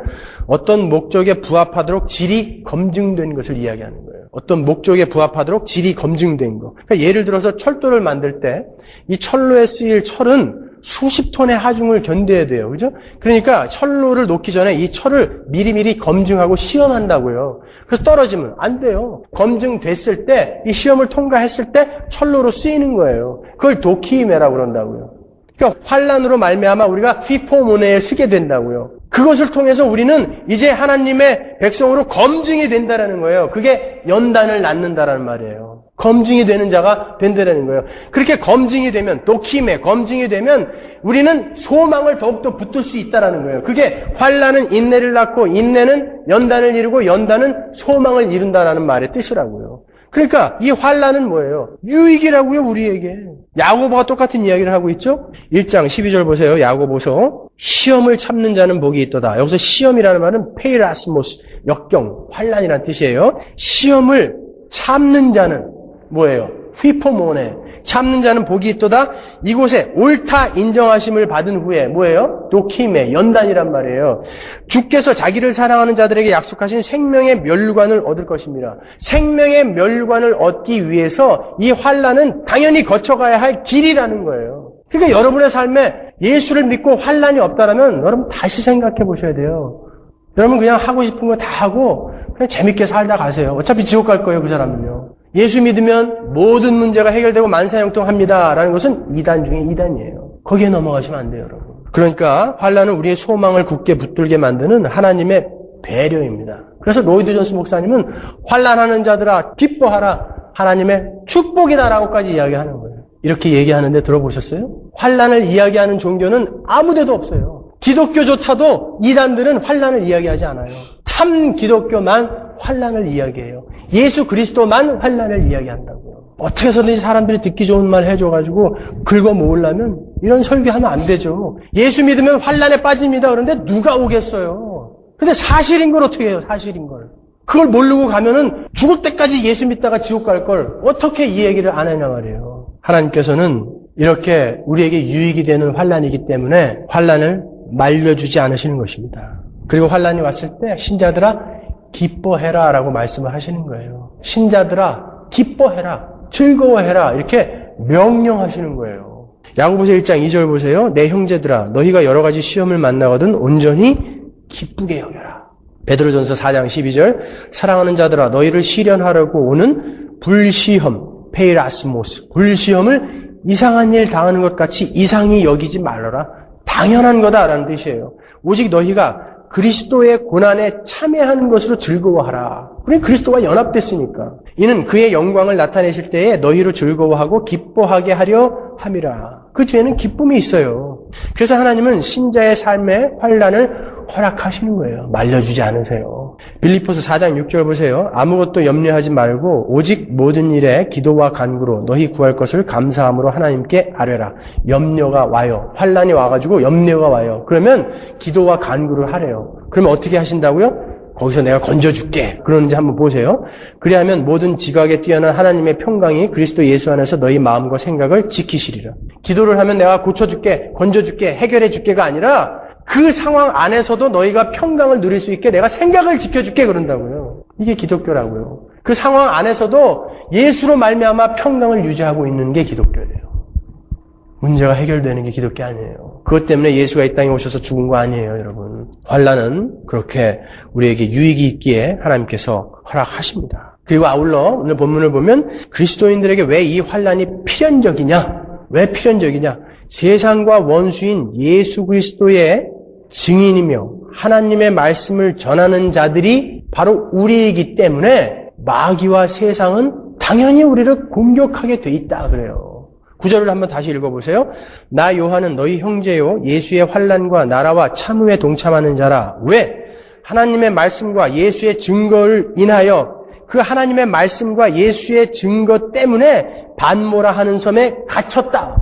어떤 목적에 부합하도록 질이 검증된 것을 이야기하는 거예요. 어떤 목적에 부합하도록 질이 검증된 거. 그러니까 예를 들어서 철도를 만들 때 이 철로에 쓰일 철은 수십 톤의 하중을 견뎌야 돼요. 그죠? 그러니까 철로를 놓기 전에 이 철을 미리미리 검증하고 시험한다고요. 그래서 떨어지면 안 돼요. 검증됐을 때, 이 시험을 통과했을 때 철로로 쓰이는 거예요. 그걸 도키메라고 그런다고요. 그러니까 환란으로 말미암아 우리가 피포모네에 서게 된다고요. 그것을 통해서 우리는 이제 하나님의 백성으로 검증이 된다라는 거예요. 그게 연단을 낳는다라는 말이에요. 검증이 되는 자가 된다라는 거예요. 그렇게 검증이 되면, 도키메, 검증이 되면 우리는 소망을 더욱더 붙들 수 있다라는 거예요. 그게 환란은 인내를 낳고 인내는 연단을 이루고 연단은 소망을 이룬다라는 말의 뜻이라고요. 그러니까 이 환란은 뭐예요? 유익이라고요, 우리에게. 야고보가 똑같은 이야기를 하고 있죠? 1장 12절 보세요. 야고보서. 시험을 참는 자는 복이 있도다. 여기서 시험이라는 말은 페이라스모스, 역경, 환란이라는 뜻이에요. 시험을 참는 자는 뭐예요? 휘포모네. 참는 자는 복이 있도다. 이곳에 옳다 인정하심을 받은 후에 뭐예요? 도키메, 연단이란 말이에요. 주께서 자기를 사랑하는 자들에게 약속하신 생명의 멸관을 얻을 것입니다. 생명의 멸관을 얻기 위해서 이 환란은 당연히 거쳐가야 할 길이라는 거예요. 그러니까 여러분의 삶에 예수를 믿고 환란이 없다라면 여러분 다시 생각해 보셔야 돼요. 여러분 그냥 하고 싶은 거 다 하고 그냥 재밌게 살다 가세요. 어차피 지옥 갈 거예요, 그 사람은요. 예수 믿으면 모든 문제가 해결되고 만사형통합니다. 라는 것은 2단 중에 2단이에요. 거기에 넘어가시면 안 돼요, 여러분. 그러니까 환란은 우리의 소망을 굳게 붙들게 만드는 하나님의 배려입니다. 그래서 로이드 존스 목사님은 환란하는 자들아 기뻐하라. 하나님의 축복이다라고까지 이야기하는 거예요. 이렇게 얘기하는데 들어보셨어요? 환란을 이야기하는 종교는 아무 데도 없어요. 기독교조차도 이단들은 환란을 이야기하지 않아요. 참 기독교만 환란을 이야기해요. 예수 그리스도만 환란을 이야기한다고요. 어떻게 해서든지 사람들이 듣기 좋은 말 해줘가지고 긁어 모으려면 이런 설교하면 안 되죠. 예수 믿으면 환란에 빠집니다. 그런데 누가 오겠어요? 근데 사실인 걸 어떻게 해요? 사실인 걸. 그걸 모르고 가면은 죽을 때까지 예수 믿다가 지옥 갈 걸 어떻게 이 얘기를 안 하냐 말이에요. 하나님께서는 이렇게 우리에게 유익이 되는 환란이기 때문에 환란을 말려주지 않으시는 것입니다. 그리고 환란이 왔을 때 신자들아 기뻐해라 라고 말씀을 하시는 거예요. 신자들아 기뻐해라, 즐거워해라 이렇게 명령하시는 거예요. 야고보서 1장 2절 보세요. 내 형제들아 너희가 여러 가지 시험을 만나거든 온전히 기쁘게 여겨라. 베드로전서 4장 12절 사랑하는 자들아 너희를 시련하려고 오는 불시험, 페이라스모스, 불시험을 이상한 일 당하는 것 같이 이상히 여기지 말아라. 당연한 거다라는 뜻이에요. 오직 너희가 그리스도의 고난에 참여하는 것으로 즐거워하라. 우리 그리스도와 연합됐으니까. 이는 그의 영광을 나타내실 때에 너희로 즐거워하고 기뻐하게 하려 함이라. 그 뒤에는 기쁨이 있어요. 그래서 하나님은 신자의 삶에 환난을 허락하시는 거예요. 말려주지 않으세요. 빌립보서 4장 6절 보세요. 아무것도 염려하지 말고 오직 모든 일에 기도와 간구로 너희 구할 것을 감사함으로 하나님께 아뢰라. 염려가 와요. 환난이 와가지고 염려가 와요. 그러면 기도와 간구를 하래요. 그러면 어떻게 하신다고요? 거기서 내가 건져줄게. 그러는지 한번 보세요. 그리하면 모든 지각에 뛰어난 하나님의 평강이 그리스도 예수 안에서 너희 마음과 생각을 지키시리라. 기도를 하면 내가 고쳐줄게, 건져줄게, 해결해줄게가 아니라 그 상황 안에서도 너희가 평강을 누릴 수 있게 내가 생각을 지켜줄게 그런다고요. 이게 기독교라고요. 그 상황 안에서도 예수로 말미암아 평강을 유지하고 있는 게 기독교예요. 문제가 해결되는 게 기독교 아니에요. 그것 때문에 예수가 이 땅에 오셔서 죽은 거 아니에요, 여러분. 환난은 그렇게 우리에게 유익이 있기에 하나님께서 허락하십니다. 그리고 아울러 오늘 본문을 보면 그리스도인들에게 왜 이 환난이 필연적이냐? 왜 필연적이냐? 세상과 원수인 예수 그리스도의 증인이며 하나님의 말씀을 전하는 자들이 바로 우리이기 때문에 마귀와 세상은 당연히 우리를 공격하게 돼 있다 그래요. 9절을 한번 다시 읽어보세요. 나 요한은 너희 형제요 예수의 환난과 나라와 참음에 동참하는 자라. 왜? 하나님의 말씀과 예수의 증거를 인하여 그 하나님의 말씀과 예수의 증거 때문에 반모라 하는 섬에 갇혔다.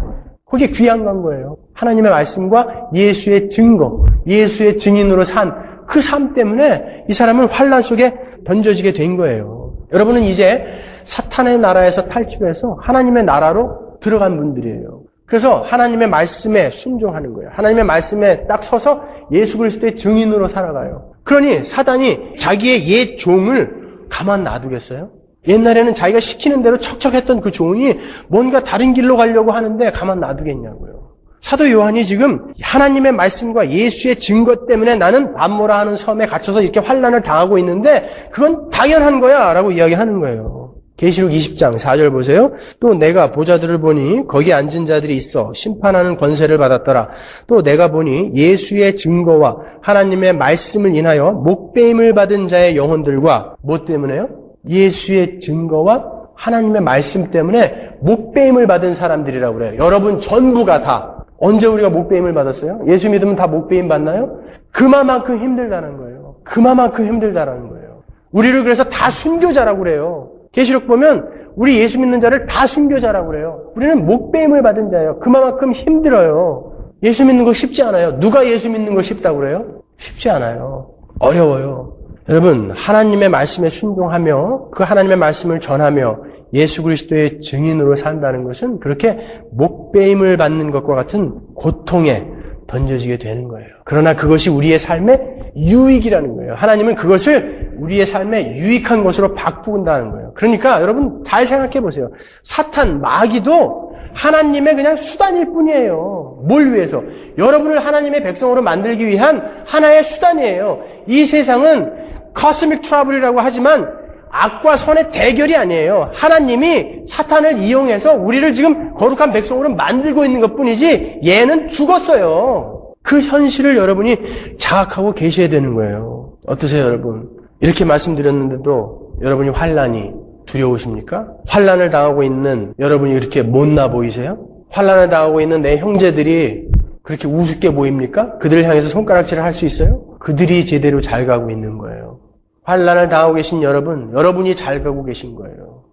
그게 귀한 건 거예요. 하나님의 말씀과 예수의 증거, 예수의 증인으로 산 그 삶 때문에 이 사람은 환난 속에 던져지게 된 거예요. 여러분은 이제 사탄의 나라에서 탈출해서 하나님의 나라로 들어간 분들이에요. 그래서 하나님의 말씀에 순종하는 거예요. 하나님의 말씀에 딱 서서 예수 그리스도의 증인으로 살아가요. 그러니 사단이 자기의 옛 종을 가만 놔두겠어요? 옛날에는 자기가 시키는 대로 척척했던 그 종이 뭔가 다른 길로 가려고 하는데 가만 놔두겠냐고요. 사도 요한이 지금 하나님의 말씀과 예수의 증거 때문에 나는 밤모라 하는 섬에 갇혀서 이렇게 환난을 당하고 있는데 그건 당연한 거야 라고 이야기하는 거예요. 계시록 20장 4절 보세요. 또 내가 보좌들을 보니 거기 앉은 자들이 있어 심판하는 권세를 받았더라. 또 내가 보니 예수의 증거와 하나님의 말씀을 인하여 목배임을 받은 자의 영혼들과 뭐 때문에요? 예수의 증거와 하나님의 말씀 때문에 목배임을 받은 사람들이라고 그래요. 여러분 전부가 다. 언제 우리가 목배임을 받았어요? 예수 믿으면 다 목배임 받나요? 그만큼 힘들다는 거예요. 그만큼 힘들다는 거예요. 우리를 그래서 다 순교자라고 그래요. 계시록 보면 우리 예수 믿는 자를 다 순교자라고 그래요. 우리는 목배임을 받은 자예요. 그만큼 힘들어요. 예수 믿는 거 쉽지 않아요. 누가 예수 믿는 거 쉽다고 그래요? 쉽지 않아요. 어려워요. 여러분, 하나님의 말씀에 순종하며 그 하나님의 말씀을 전하며 예수 그리스도의 증인으로 산다는 것은 그렇게 목배임을 받는 것과 같은 고통에 던져지게 되는 거예요. 그러나 그것이 우리의 삶의 유익이라는 거예요. 하나님은 그것을 우리의 삶에 유익한 것으로 바꾼다는 거예요. 그러니까 여러분 잘 생각해 보세요. 사탄, 마귀도 하나님의 그냥 수단일 뿐이에요. 뭘 위해서? 여러분을 하나님의 백성으로 만들기 위한 하나의 수단이에요. 이 세상은 코스믹 트러블이라고 하지만 악과 선의 대결이 아니에요. 하나님이 사탄을 이용해서 우리를 지금 거룩한 백성으로 만들고 있는 것뿐이지 얘는 죽었어요. 그 현실을 여러분이 자각하고 계셔야 되는 거예요. 어떠세요, 여러분? 이렇게 말씀드렸는데도 여러분이 환난이 두려우십니까? 환난을 당하고 있는 여러분이 그렇게 못나 보이세요? 환난을 당하고 있는 내 형제들이 그렇게 우습게 보입니까? 그들을 향해서 손가락질을 할 수 있어요? 그들이 제대로 잘 가고 있는 거예요. 환난을 당하고 계신 여러분, 여러분이 잘 가고 계신 거예요.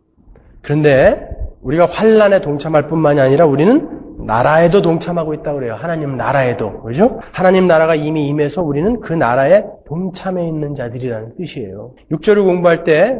그런데 우리가 환난에 동참할 뿐만이 아니라 우리는 나라에도 동참하고 있다고 그래요. 하나님 나라에도. 그렇죠? 하나님 나라가 이미 임해서 우리는 그 나라에 동참해 있는 자들이라는 뜻이에요. 6절을 공부할 때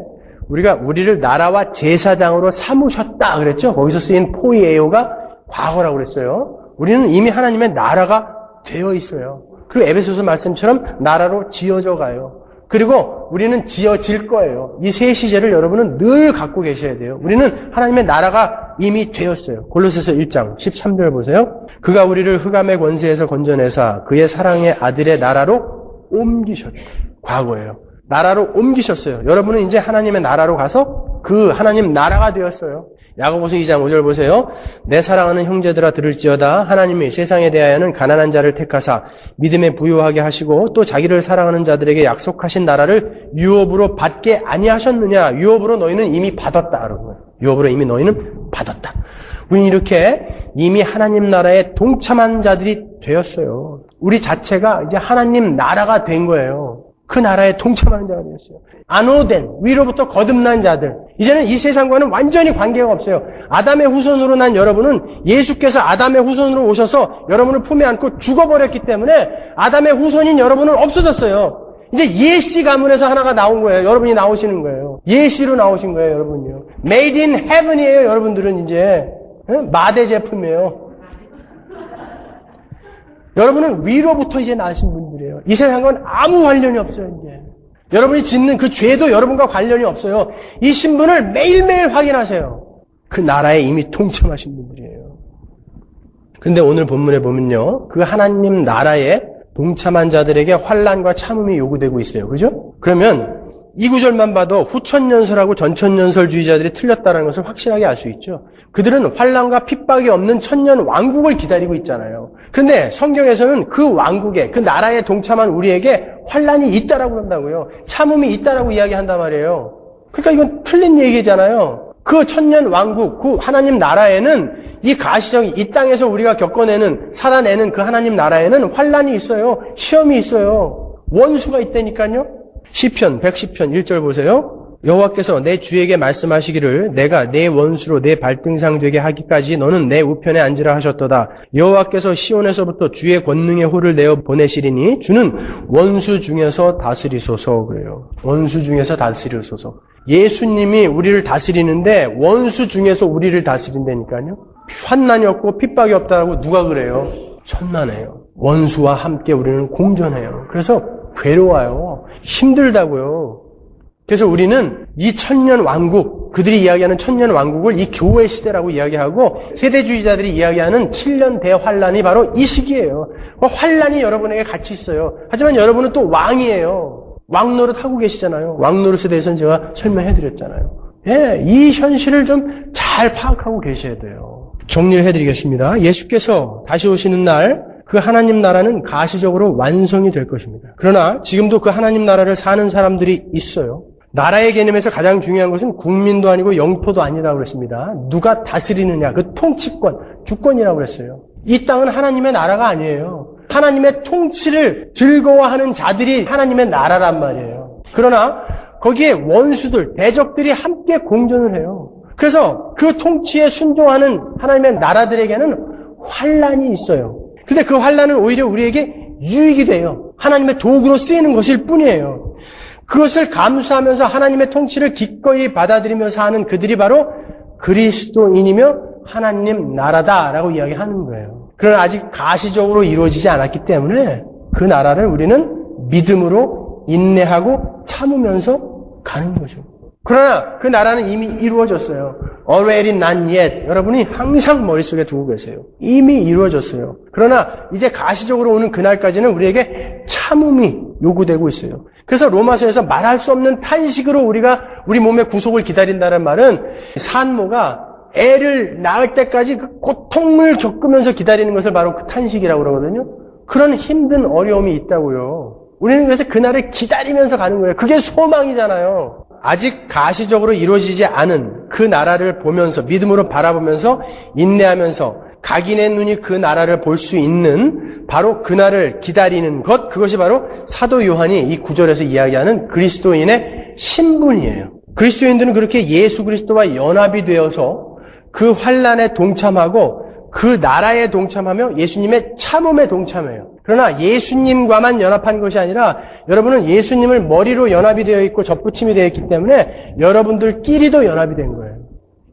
우리가 우리를 나라와 제사장으로 삼으셨다 그랬죠? 거기서 쓰인 포이에오가 과거라고 그랬어요. 우리는 이미 하나님의 나라가 되어 있어요. 그리고 에베소서 말씀처럼 나라로 지어져 가요. 그리고 우리는 지어질 거예요. 이 세 시제를 여러분은 늘 갖고 계셔야 돼요. 우리는 하나님의 나라가 이미 되었어요. 골로새서 1장 13절 보세요. 그가 우리를 흑암의 권세에서 건져내사 그의 사랑의 아들의 나라로 옮기셨다. 과거예요. 나라로 옮기셨어요. 여러분은 이제 하나님의 나라로 가서 그 하나님 나라가 되었어요. 야고보서 2장 5절 보세요. 내 사랑하는 형제들아 들을지어다. 하나님이 세상에 대하여는 가난한 자를 택하사 믿음에 부유하게 하시고 또 자기를 사랑하는 자들에게 약속하신 나라를 유업으로 받게 아니하셨느냐. 유업으로 너희는 이미 받았다. 유업으로 이미 너희는 받았다. 우리는 이렇게 이미 하나님 나라에 동참한 자들이 되었어요. 우리 자체가 이제 하나님 나라가 된 거예요. 그 나라에 동참하는 자가 되었어요. 안호된, 위로부터 거듭난 자들. 이제는 이 세상과는 완전히 관계가 없어요. 아담의 후손으로 난 여러분은 예수께서 아담의 후손으로 오셔서 여러분을 품에 안고 죽어버렸기 때문에 아담의 후손인 여러분은 없어졌어요. 이제 예씨 가문에서 하나가 나온 거예요. 여러분이 나오시는 거예요. 예씨로 나오신 거예요, 여러분이요. Made in heaven이에요, 여러분들은 이제. 마대 제품이에요. 여러분은 위로부터 이제 나신 분들이에요. 이 세상과는 아무 관련이 없어요, 이제. 여러분이 짓는 그 죄도 여러분과 관련이 없어요. 이 신분을 매일매일 확인하세요. 그 나라에 이미 동참하신 분들이에요. 그런데 오늘 본문에 보면요. 그 하나님 나라에 동참한 자들에게 환난과 참음이 요구되고 있어요. 그죠? 그러면 이 구절만 봐도 후천연설하고 전천연설주의자들이 틀렸다는 것을 확실하게 알 수 있죠. 그들은 환난과 핍박이 없는 천년 왕국을 기다리고 있잖아요. 그런데 성경에서는 그 왕국에, 그 나라에 동참한 우리에게 환난이 있다라고 한다고요. 참음이 있다라고 이야기한단 말이에요. 그러니까 이건 틀린 얘기잖아요. 그 천년 왕국, 그 하나님 나라에는 이 가시적 이 땅에서 우리가 겪어내는, 살아내는 그 하나님 나라에는 환난이 있어요. 시험이 있어요. 원수가 있다니까요. 시편 110편 1절 보세요. 여호와께서 내 주에게 말씀하시기를 내가 내 원수로 내 발등상 되게 하기까지 너는 내 우편에 앉으라 하셨도다. 여호와께서 시온에서부터 주의 권능의 호를 내어 보내시리니 주는 원수 중에서 다스리소서. 그래요. 원수 중에서 다스리소서. 예수님이 우리를 다스리는데 원수 중에서 우리를 다스린다니까요. 환난이 없고 핍박이 없다고 누가 그래요? 천만에요. 원수와 함께 우리는 공존해요. 그래서 괴로워요. 힘들다고요. 그래서 우리는 이 천년 왕국, 그들이 이야기하는 천년 왕국을 이 교회 시대라고 이야기하고 세대주의자들이 이야기하는 7년 대환란이 바로 이 시기예요. 환란이 여러분에게 같이 있어요. 하지만 여러분은 또 왕이에요. 왕노릇 하고 계시잖아요. 왕노릇에 대해서는 제가 설명해드렸잖아요. 예, 이 현실을 좀 잘 파악하고 계셔야 돼요. 정리를 해드리겠습니다. 예수께서 다시 오시는 날 그 하나님 나라는 가시적으로 완성이 될 것입니다. 그러나 지금도 그 하나님 나라를 사는 사람들이 있어요. 나라의 개념에서 가장 중요한 것은 국민도 아니고 영토도 아니라고 그랬습니다. 누가 다스리느냐, 그 통치권, 주권이라고 그랬어요. 이 땅은 하나님의 나라가 아니에요. 하나님의 통치를 즐거워하는 자들이 하나님의 나라란 말이에요. 그러나 거기에 원수들, 대적들이 함께 공존을 해요. 그래서 그 통치에 순종하는 하나님의 나라들에게는 환란이 있어요. 근데 그 환란은 오히려 우리에게 유익이 돼요. 하나님의 도구로 쓰이는 것일 뿐이에요. 그것을 감수하면서 하나님의 통치를 기꺼이 받아들이며 사는 그들이 바로 그리스도인이며 하나님 나라다라고 이야기하는 거예요. 그러나 아직 가시적으로 이루어지지 않았기 때문에 그 나라를 우리는 믿음으로 인내하고 참으면서 가는 거죠. 그러나 그 나라는 이미 이루어졌어요. Already not yet. 여러분이 항상 머릿속에 두고 계세요. 이미 이루어졌어요. 그러나 이제 가시적으로 오는 그날까지는 우리에게 참음이 요구되고 있어요. 그래서 로마서에서 말할 수 없는 탄식으로 우리가 우리 몸의 구속을 기다린다는 말은 산모가 애를 낳을 때까지 그 고통을 겪으면서 기다리는 것을 바로 그 탄식이라고 그러거든요. 그런 힘든 어려움이 있다고요. 우리는 그래서 그날을 기다리면서 가는 거예요. 그게 소망이잖아요. 아직 가시적으로 이루어지지 않은 그 나라를 보면서 믿음으로 바라보면서 인내하면서 각인의 눈이 그 나라를 볼 수 있는 바로 그날을 기다리는 것, 그것이 바로 사도 요한이 이 구절에서 이야기하는 그리스도인의 신분이에요. 그리스도인들은 그렇게 예수 그리스도와 연합이 되어서 그 환난에 동참하고 그 나라에 동참하며 예수님의 참음에 동참해요. 그러나 예수님과만 연합한 것이 아니라 여러분은 예수님을 머리로 연합이 되어 있고 접붙임이 되어 있기 때문에 여러분들끼리도 연합이 된 거예요.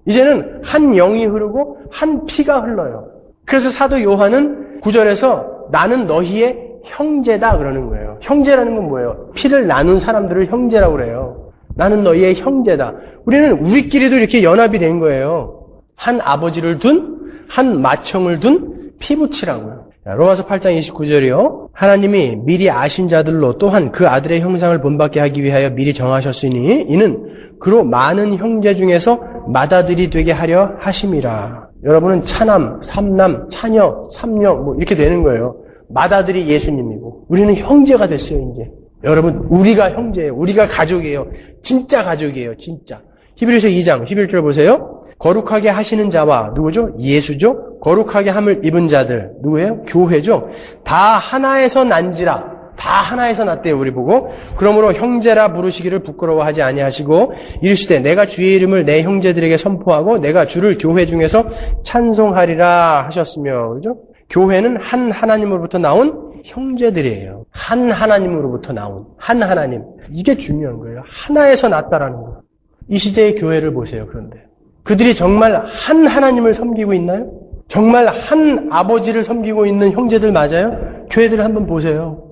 이제는 한 영이 흐르고 한 피가 흘러요. 그래서 사도 요한은 9절에서 나는 너희의 형제다 그러는 거예요. 형제라는 건 뭐예요? 피를 나눈 사람들을 형제라고 그래요. 나는 너희의 형제다. 우리는 우리끼리도 이렇게 연합이 된 거예요. 한 아버지를 둔, 한 맏형을 둔 피부치라고요. 로마서 8장 29절이요. 하나님이 미리 아신 자들로 또한 그 아들의 형상을 본받게 하기 위하여 미리 정하셨으니 이는 그로 많은 형제 중에서 맏아들이 되게 하려 하심이라. 여러분은 차남, 삼남, 차녀, 삼녀 뭐 이렇게 되는 거예요. 맏아들이 예수님이고 우리는 형제가 됐어요. 이제 여러분 우리가 형제예요. 우리가 가족이에요. 진짜 가족이에요. 진짜. 히브리서 2장 11절 보세요. 거룩하게 하시는 자와 누구죠? 예수죠. 거룩하게 함을 입은 자들 누구예요? 교회죠. 다 하나에서 난지라. 다 하나에서 났대요. 우리 보고. 그러므로 형제라 부르시기를 부끄러워하지 아니하시고 이르시되 내가 주의 이름을 내 형제들에게 선포하고 내가 주를 교회 중에서 찬송하리라 하셨으며. 그죠? 교회는 한 하나님으로부터 나온 형제들이에요. 한 하나님으로부터 나온 한 하나님. 이게 중요한 거예요. 하나에서 났다라는 거. 이 시대의 교회를 보세요. 그런데 그들이 정말 한 하나님을 섬기고 있나요? 정말 한 아버지를 섬기고 있는 형제들 맞아요? 교회들을 한번 보세요.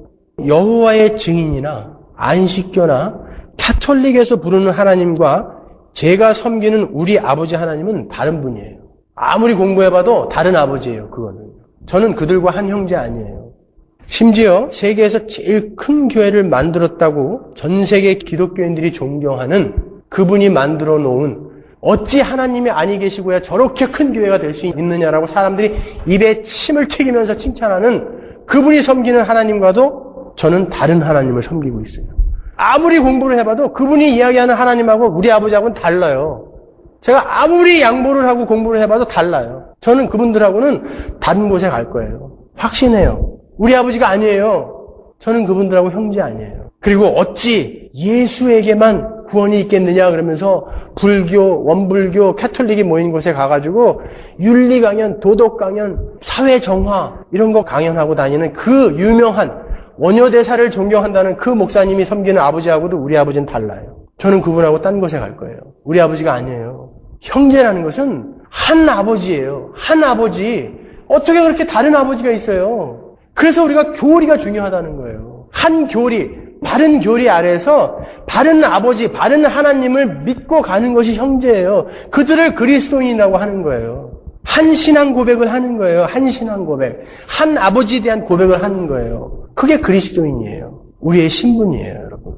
여호와의 증인이나 안식교나 카톨릭에서 부르는 하나님과 제가 섬기는 우리 아버지 하나님은 다른 분이에요. 아무리 공부해봐도 다른 아버지예요. 그거는. 저는 그들과 한 형제 아니에요. 심지어 세계에서 제일 큰 교회를 만들었다고 전 세계 기독교인들이 존경하는 그분이 만들어 놓은 어찌 하나님이 아니 계시고야 저렇게 큰 교회가 될 수 있느냐라고 사람들이 입에 침을 튀기면서 칭찬하는 그분이 섬기는 하나님과도 저는 다른 하나님을 섬기고 있어요. 아무리 공부를 해봐도 그분이 이야기하는 하나님하고 우리 아버지하고는 달라요. 제가 아무리 양보를 하고 공부를 해봐도 달라요. 저는 그분들하고는 다른 곳에 갈 거예요. 확신해요. 우리 아버지가 아니에요. 저는 그분들하고 형제 아니에요. 그리고 어찌 예수에게만 구원이 있겠느냐 그러면서 불교, 원불교, 캐톨릭이 모인 곳에 가가지고 윤리 강연, 도덕 강연, 사회 정화 이런 거 강연하고 다니는 그 유명한 원효대사를 존경한다는 그 목사님이 섬기는 아버지하고도 우리 아버지는 달라요. 저는 그분하고 딴 곳에 갈 거예요. 우리 아버지가 아니에요. 형제라는 것은 한 아버지예요. 한 아버지. 어떻게 그렇게 다른 아버지가 있어요? 그래서 우리가 교리가 중요하다는 거예요. 한 교리, 바른 교리 아래에서 바른 아버지, 바른 하나님을 믿고 가는 것이 형제예요. 그들을 그리스도인이라고 하는 거예요. 한 신앙 고백을 하는 거예요. 한 신앙 고백. 한 아버지에 대한 고백을 하는 거예요. 그게 그리스도인이에요. 우리의 신분이에요, 여러분.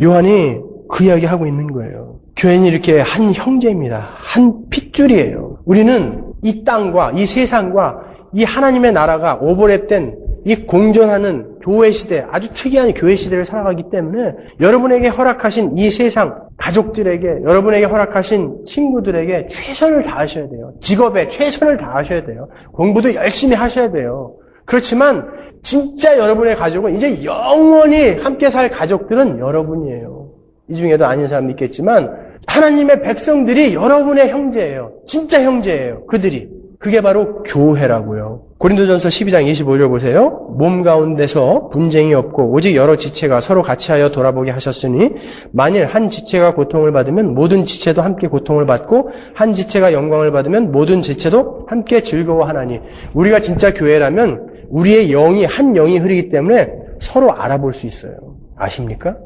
요한이 그 이야기 하고 있는 거예요. 교회는 이렇게 한 형제입니다. 한 핏줄이에요. 우리는 이 땅과 이 세상과 이 하나님의 나라가 오버랩된 이 공존하는 교회 시대, 아주 특이한 교회 시대를 살아가기 때문에 여러분에게 허락하신 이 세상, 가족들에게, 여러분에게 허락하신 친구들에게 최선을 다하셔야 돼요. 직업에 최선을 다하셔야 돼요. 공부도 열심히 하셔야 돼요. 그렇지만 진짜 여러분의 가족은 이제 영원히 함께 살 가족들은 여러분이에요. 이 중에도 아닌 사람도 있겠지만 하나님의 백성들이 여러분의 형제예요. 진짜 형제예요. 그들이. 그게 바로 교회라고요. 고린도전서 12장 25절 보세요. 몸 가운데서 분쟁이 없고 오직 여러 지체가 서로 같이하여 돌아보게 하셨으니 만일 한 지체가 고통을 받으면 모든 지체도 함께 고통을 받고 한 지체가 영광을 받으면 모든 지체도 함께 즐거워하나니. 우리가 진짜 교회라면 우리의 영이 한 영이 흐르기 때문에 서로 알아볼 수 있어요. 아십니까?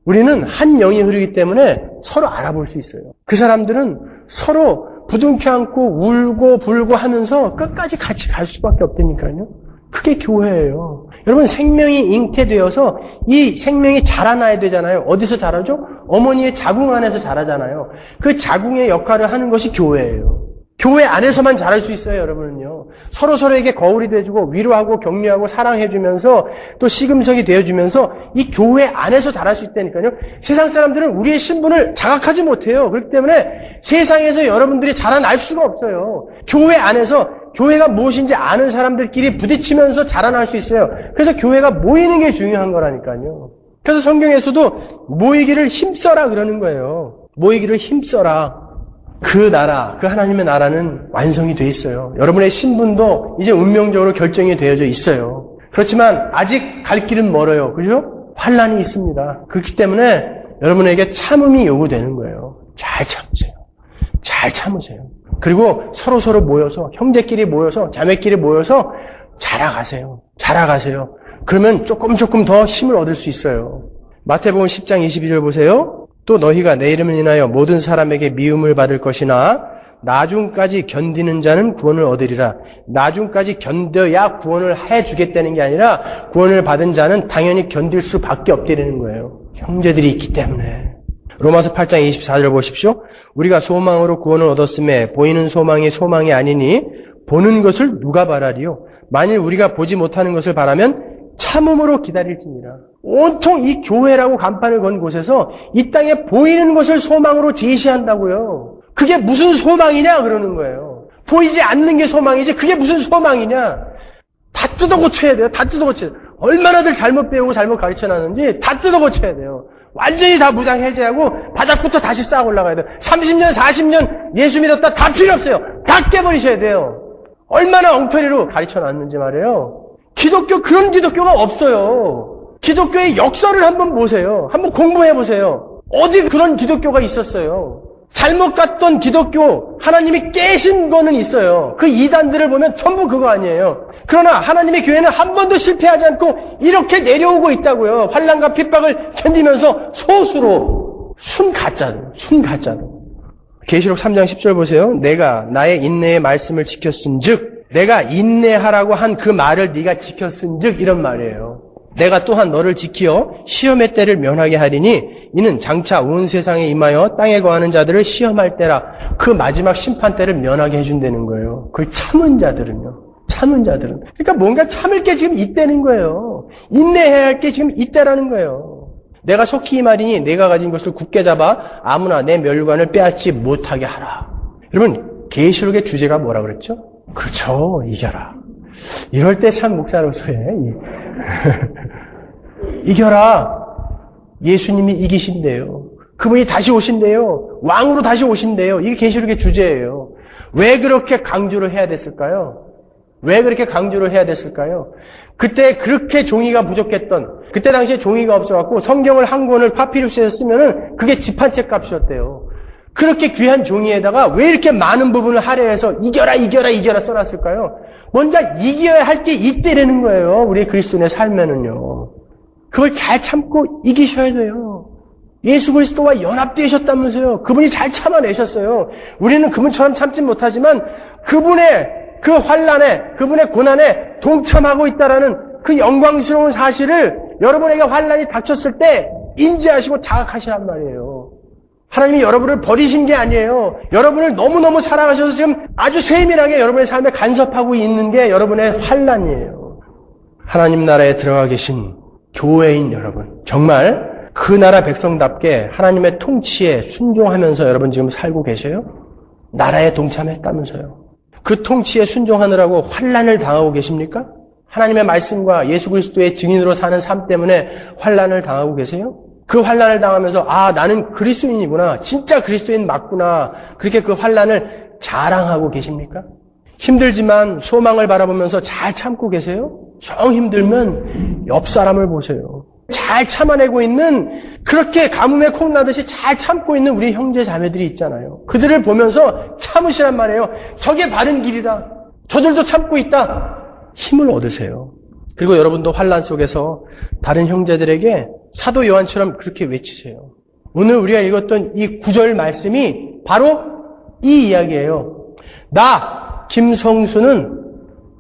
우리는 한 영이 흐르기 때문에 서로 알아볼 수 있어요. 그 사람들은 서로 부둥켜 안고 울고 불고 하면서 끝까지 같이 갈 수밖에 없다니까요. 그게 교회예요. 여러분, 생명이 잉태되어서 이 생명이 자라나야 되잖아요. 어디서 자라죠? 어머니의 자궁 안에서 자라잖아요. 그 자궁의 역할을 하는 것이 교회예요. 교회 안에서만 자랄 수 있어요, 여러분은요. 서로서로에게 거울이 돼주고 위로하고 격려하고 사랑해주면서 또 시금석이 되어주면서 이 교회 안에서 자랄 수 있다니까요. 세상 사람들은 우리의 신분을 자각하지 못해요. 그렇기 때문에 세상에서 여러분들이 자라날 수가 없어요. 교회 안에서 교회가 무엇인지 아는 사람들끼리 부딪히면서 자라날 수 있어요. 그래서 교회가 모이는 게 중요한 거라니까요. 그래서 성경에서도 모이기를 힘써라 그러는 거예요. 모이기를 힘써라. 그 나라, 그 하나님의 나라는 완성이 돼 있어요. 여러분의 신분도 이제 운명적으로 결정이 되어져 있어요. 그렇지만 아직 갈 길은 멀어요. 그죠? 환란이 있습니다. 그렇기 때문에 여러분에게 참음이 요구되는 거예요. 잘 참으세요. 잘 참으세요. 그리고 서로 모여서, 형제끼리 모여서, 자매끼리 모여서 자라가세요. 자라가세요. 그러면 조금 더 힘을 얻을 수 있어요. 마태복음 10장 22절 보세요. 또 너희가 내 이름을 인하여 모든 사람에게 미움을 받을 것이나 나중까지 견디는 자는 구원을 얻으리라. 나중까지 견뎌야 구원을 해주겠다는 게 아니라 구원을 받은 자는 당연히 견딜 수밖에 없다는 거예요. 형제들이 있기 때문에. 로마서 8장 24절 보십시오. 우리가 소망으로 구원을 얻었음에 보이는 소망이 소망이 아니니 보는 것을 누가 바라리요? 만일 우리가 보지 못하는 것을 바라면 참음으로 기다릴지니라. 온통 이 교회라고 간판을 건 곳에서 이 땅에 보이는 것을 소망으로 제시한다고요. 그게 무슨 소망이냐 그러는 거예요. 보이지 않는 게 소망이지 그게 무슨 소망이냐. 다 뜯어 고쳐야 돼요. 다 뜯어 고쳐야 돼요. 얼마나들 잘못 배우고 잘못 가르쳐놨는지 다 뜯어 고쳐야 돼요. 완전히 다 무장 해제하고 바닥부터 다시 쌓아 올라가야 돼요. 30년 40년 예수 믿었다 다 필요 없어요. 다 깨버리셔야 돼요. 얼마나 엉터리로 가르쳐놨는지 말이에요. 기독교, 그런 기독교가 없어요. 기독교의 역사를 한번 보세요. 한번 공부해보세요. 어디 그런 기독교가 있었어요. 잘못 갔던 기독교, 하나님이 깨신 거는 있어요. 그 이단들을 보면 전부 그거 아니에요. 그러나 하나님의 교회는 한 번도 실패하지 않고 이렇게 내려오고 있다고요. 환난과 핍박을 견디면서 소수로, 순가짜로. 계시록 3장 10절 보세요. 내가 나의 인내의 말씀을 지켰은즉 내가 인내하라고 한 그 말을 네가 지켰은즉 이런 말이에요. 내가 또한 너를 지키어 시험의 때를 면하게 하리니 이는 장차 온 세상에 임하여 땅에 거하는 자들을 시험할 때라. 그 마지막 심판 때를 면하게 해준다는 거예요. 그걸 참은 자들은요. 참은 자들은. 그러니까 뭔가 참을 게 지금 있다는 거예요. 인내해야 할 게 지금 있다라는 거예요. 내가 속히 이 말이니 내가 가진 것을 굳게 잡아 아무나 내 멸관을 빼앗지 못하게 하라. 여러분, 계시록의 주제가 뭐라 그랬죠? 그렇죠. 이겨라. 이럴 때 참 목사로서의 이겨라. 예수님이 이기신대요. 그분이 다시 오신대요. 왕으로 다시 오신대요. 이게 계시록의 주제예요. 왜 그렇게 강조를 해야 됐을까요? 왜 그렇게 강조를 해야 됐을까요? 그때 그렇게 종이가 부족했던, 그때 당시에 종이가 없어갖고 성경을 한 권을 파피루스에서 쓰면은 그게 집 한 채 값이었대요. 그렇게 귀한 종이에다가 왜 이렇게 많은 부분을 할애해서 이겨라 써놨을까요? 뭔가 이겨야 할 게 있대라는 거예요. 우리 그리스도인의 삶에는요. 그걸 잘 참고 이기셔야 돼요. 예수 그리스도와 연합되셨다면서요. 그분이 잘 참아내셨어요. 우리는 그분처럼 참지 못하지만 그분의 그 환난에, 그분의 고난에 동참하고 있다라는 그 영광스러운 사실을 여러분에게 환난이 닥쳤을 때 인지하시고 자각하시란 말이에요. 하나님이 여러분을 버리신 게 아니에요. 여러분을 너무너무 사랑하셔서 지금 아주 세밀하게 여러분의 삶에 간섭하고 있는 게 여러분의 환난이에요. 하나님 나라에 들어가 계신 교회인 여러분, 정말 그 나라 백성답게 하나님의 통치에 순종하면서 여러분 지금 살고 계세요? 나라에 동참했다면서요. 그 통치에 순종하느라고 환난을 당하고 계십니까? 하나님의 말씀과 예수 그리스도의 증인으로 사는 삶 때문에 환난을 당하고 계세요? 그 환난을 당하면서 나는 그리스도인이구나. 진짜 그리스도인 맞구나. 그렇게 그 환난을 자랑하고 계십니까? 힘들지만 소망을 바라보면서 잘 참고 계세요? 정 힘들면 옆 사람을 보세요. 잘 참아내고 있는, 그렇게 가뭄에 콩나듯이 잘 참고 있는 우리 형제 자매들이 있잖아요. 그들을 보면서 참으시란 말이에요. 저게 바른 길이다. 저들도 참고 있다. 힘을 얻으세요. 그리고 여러분도 환난 속에서 다른 형제들에게 사도 요한처럼 그렇게 외치세요. 오늘 우리가 읽었던 이 9절 말씀이 바로 이 이야기예요. 나 김성수는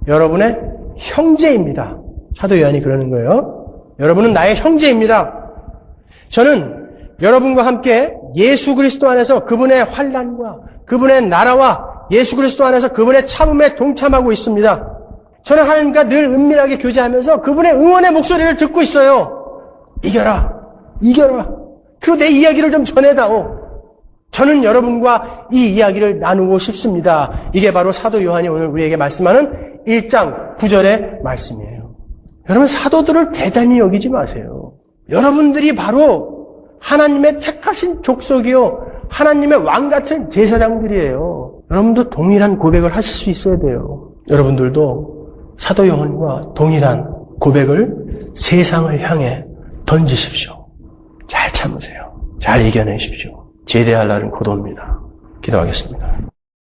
여러분의 형제입니다. 사도 요한이 그러는 거예요. 여러분은 나의 형제입니다. 저는 여러분과 함께 예수 그리스도 안에서 그분의 환난과 그분의 나라와 예수 그리스도 안에서 그분의 참음에 동참하고 있습니다. 저는 하나님과 늘 은밀하게 교제하면서 그분의 응원의 목소리를 듣고 있어요. 이겨라. 그리고 내 이야기를 좀 전해다오. 저는 여러분과 이 이야기를 나누고 싶습니다. 이게 바로 사도 요한이 오늘 우리에게 말씀하는 1장 9절의 말씀이에요. 여러분, 사도들을 대단히 여기지 마세요. 여러분들이 바로 하나님의 택하신 족속이요, 하나님의 왕 같은 제사장들이에요. 여러분도 동일한 고백을 하실 수 있어야 돼요. 여러분들도 사도 요한과 동일한 고백을 세상을 향해 던지십시오. 잘 참으세요. 잘 이겨내십시오. 제대할 날은 곧 옵니다. 기도하겠습니다.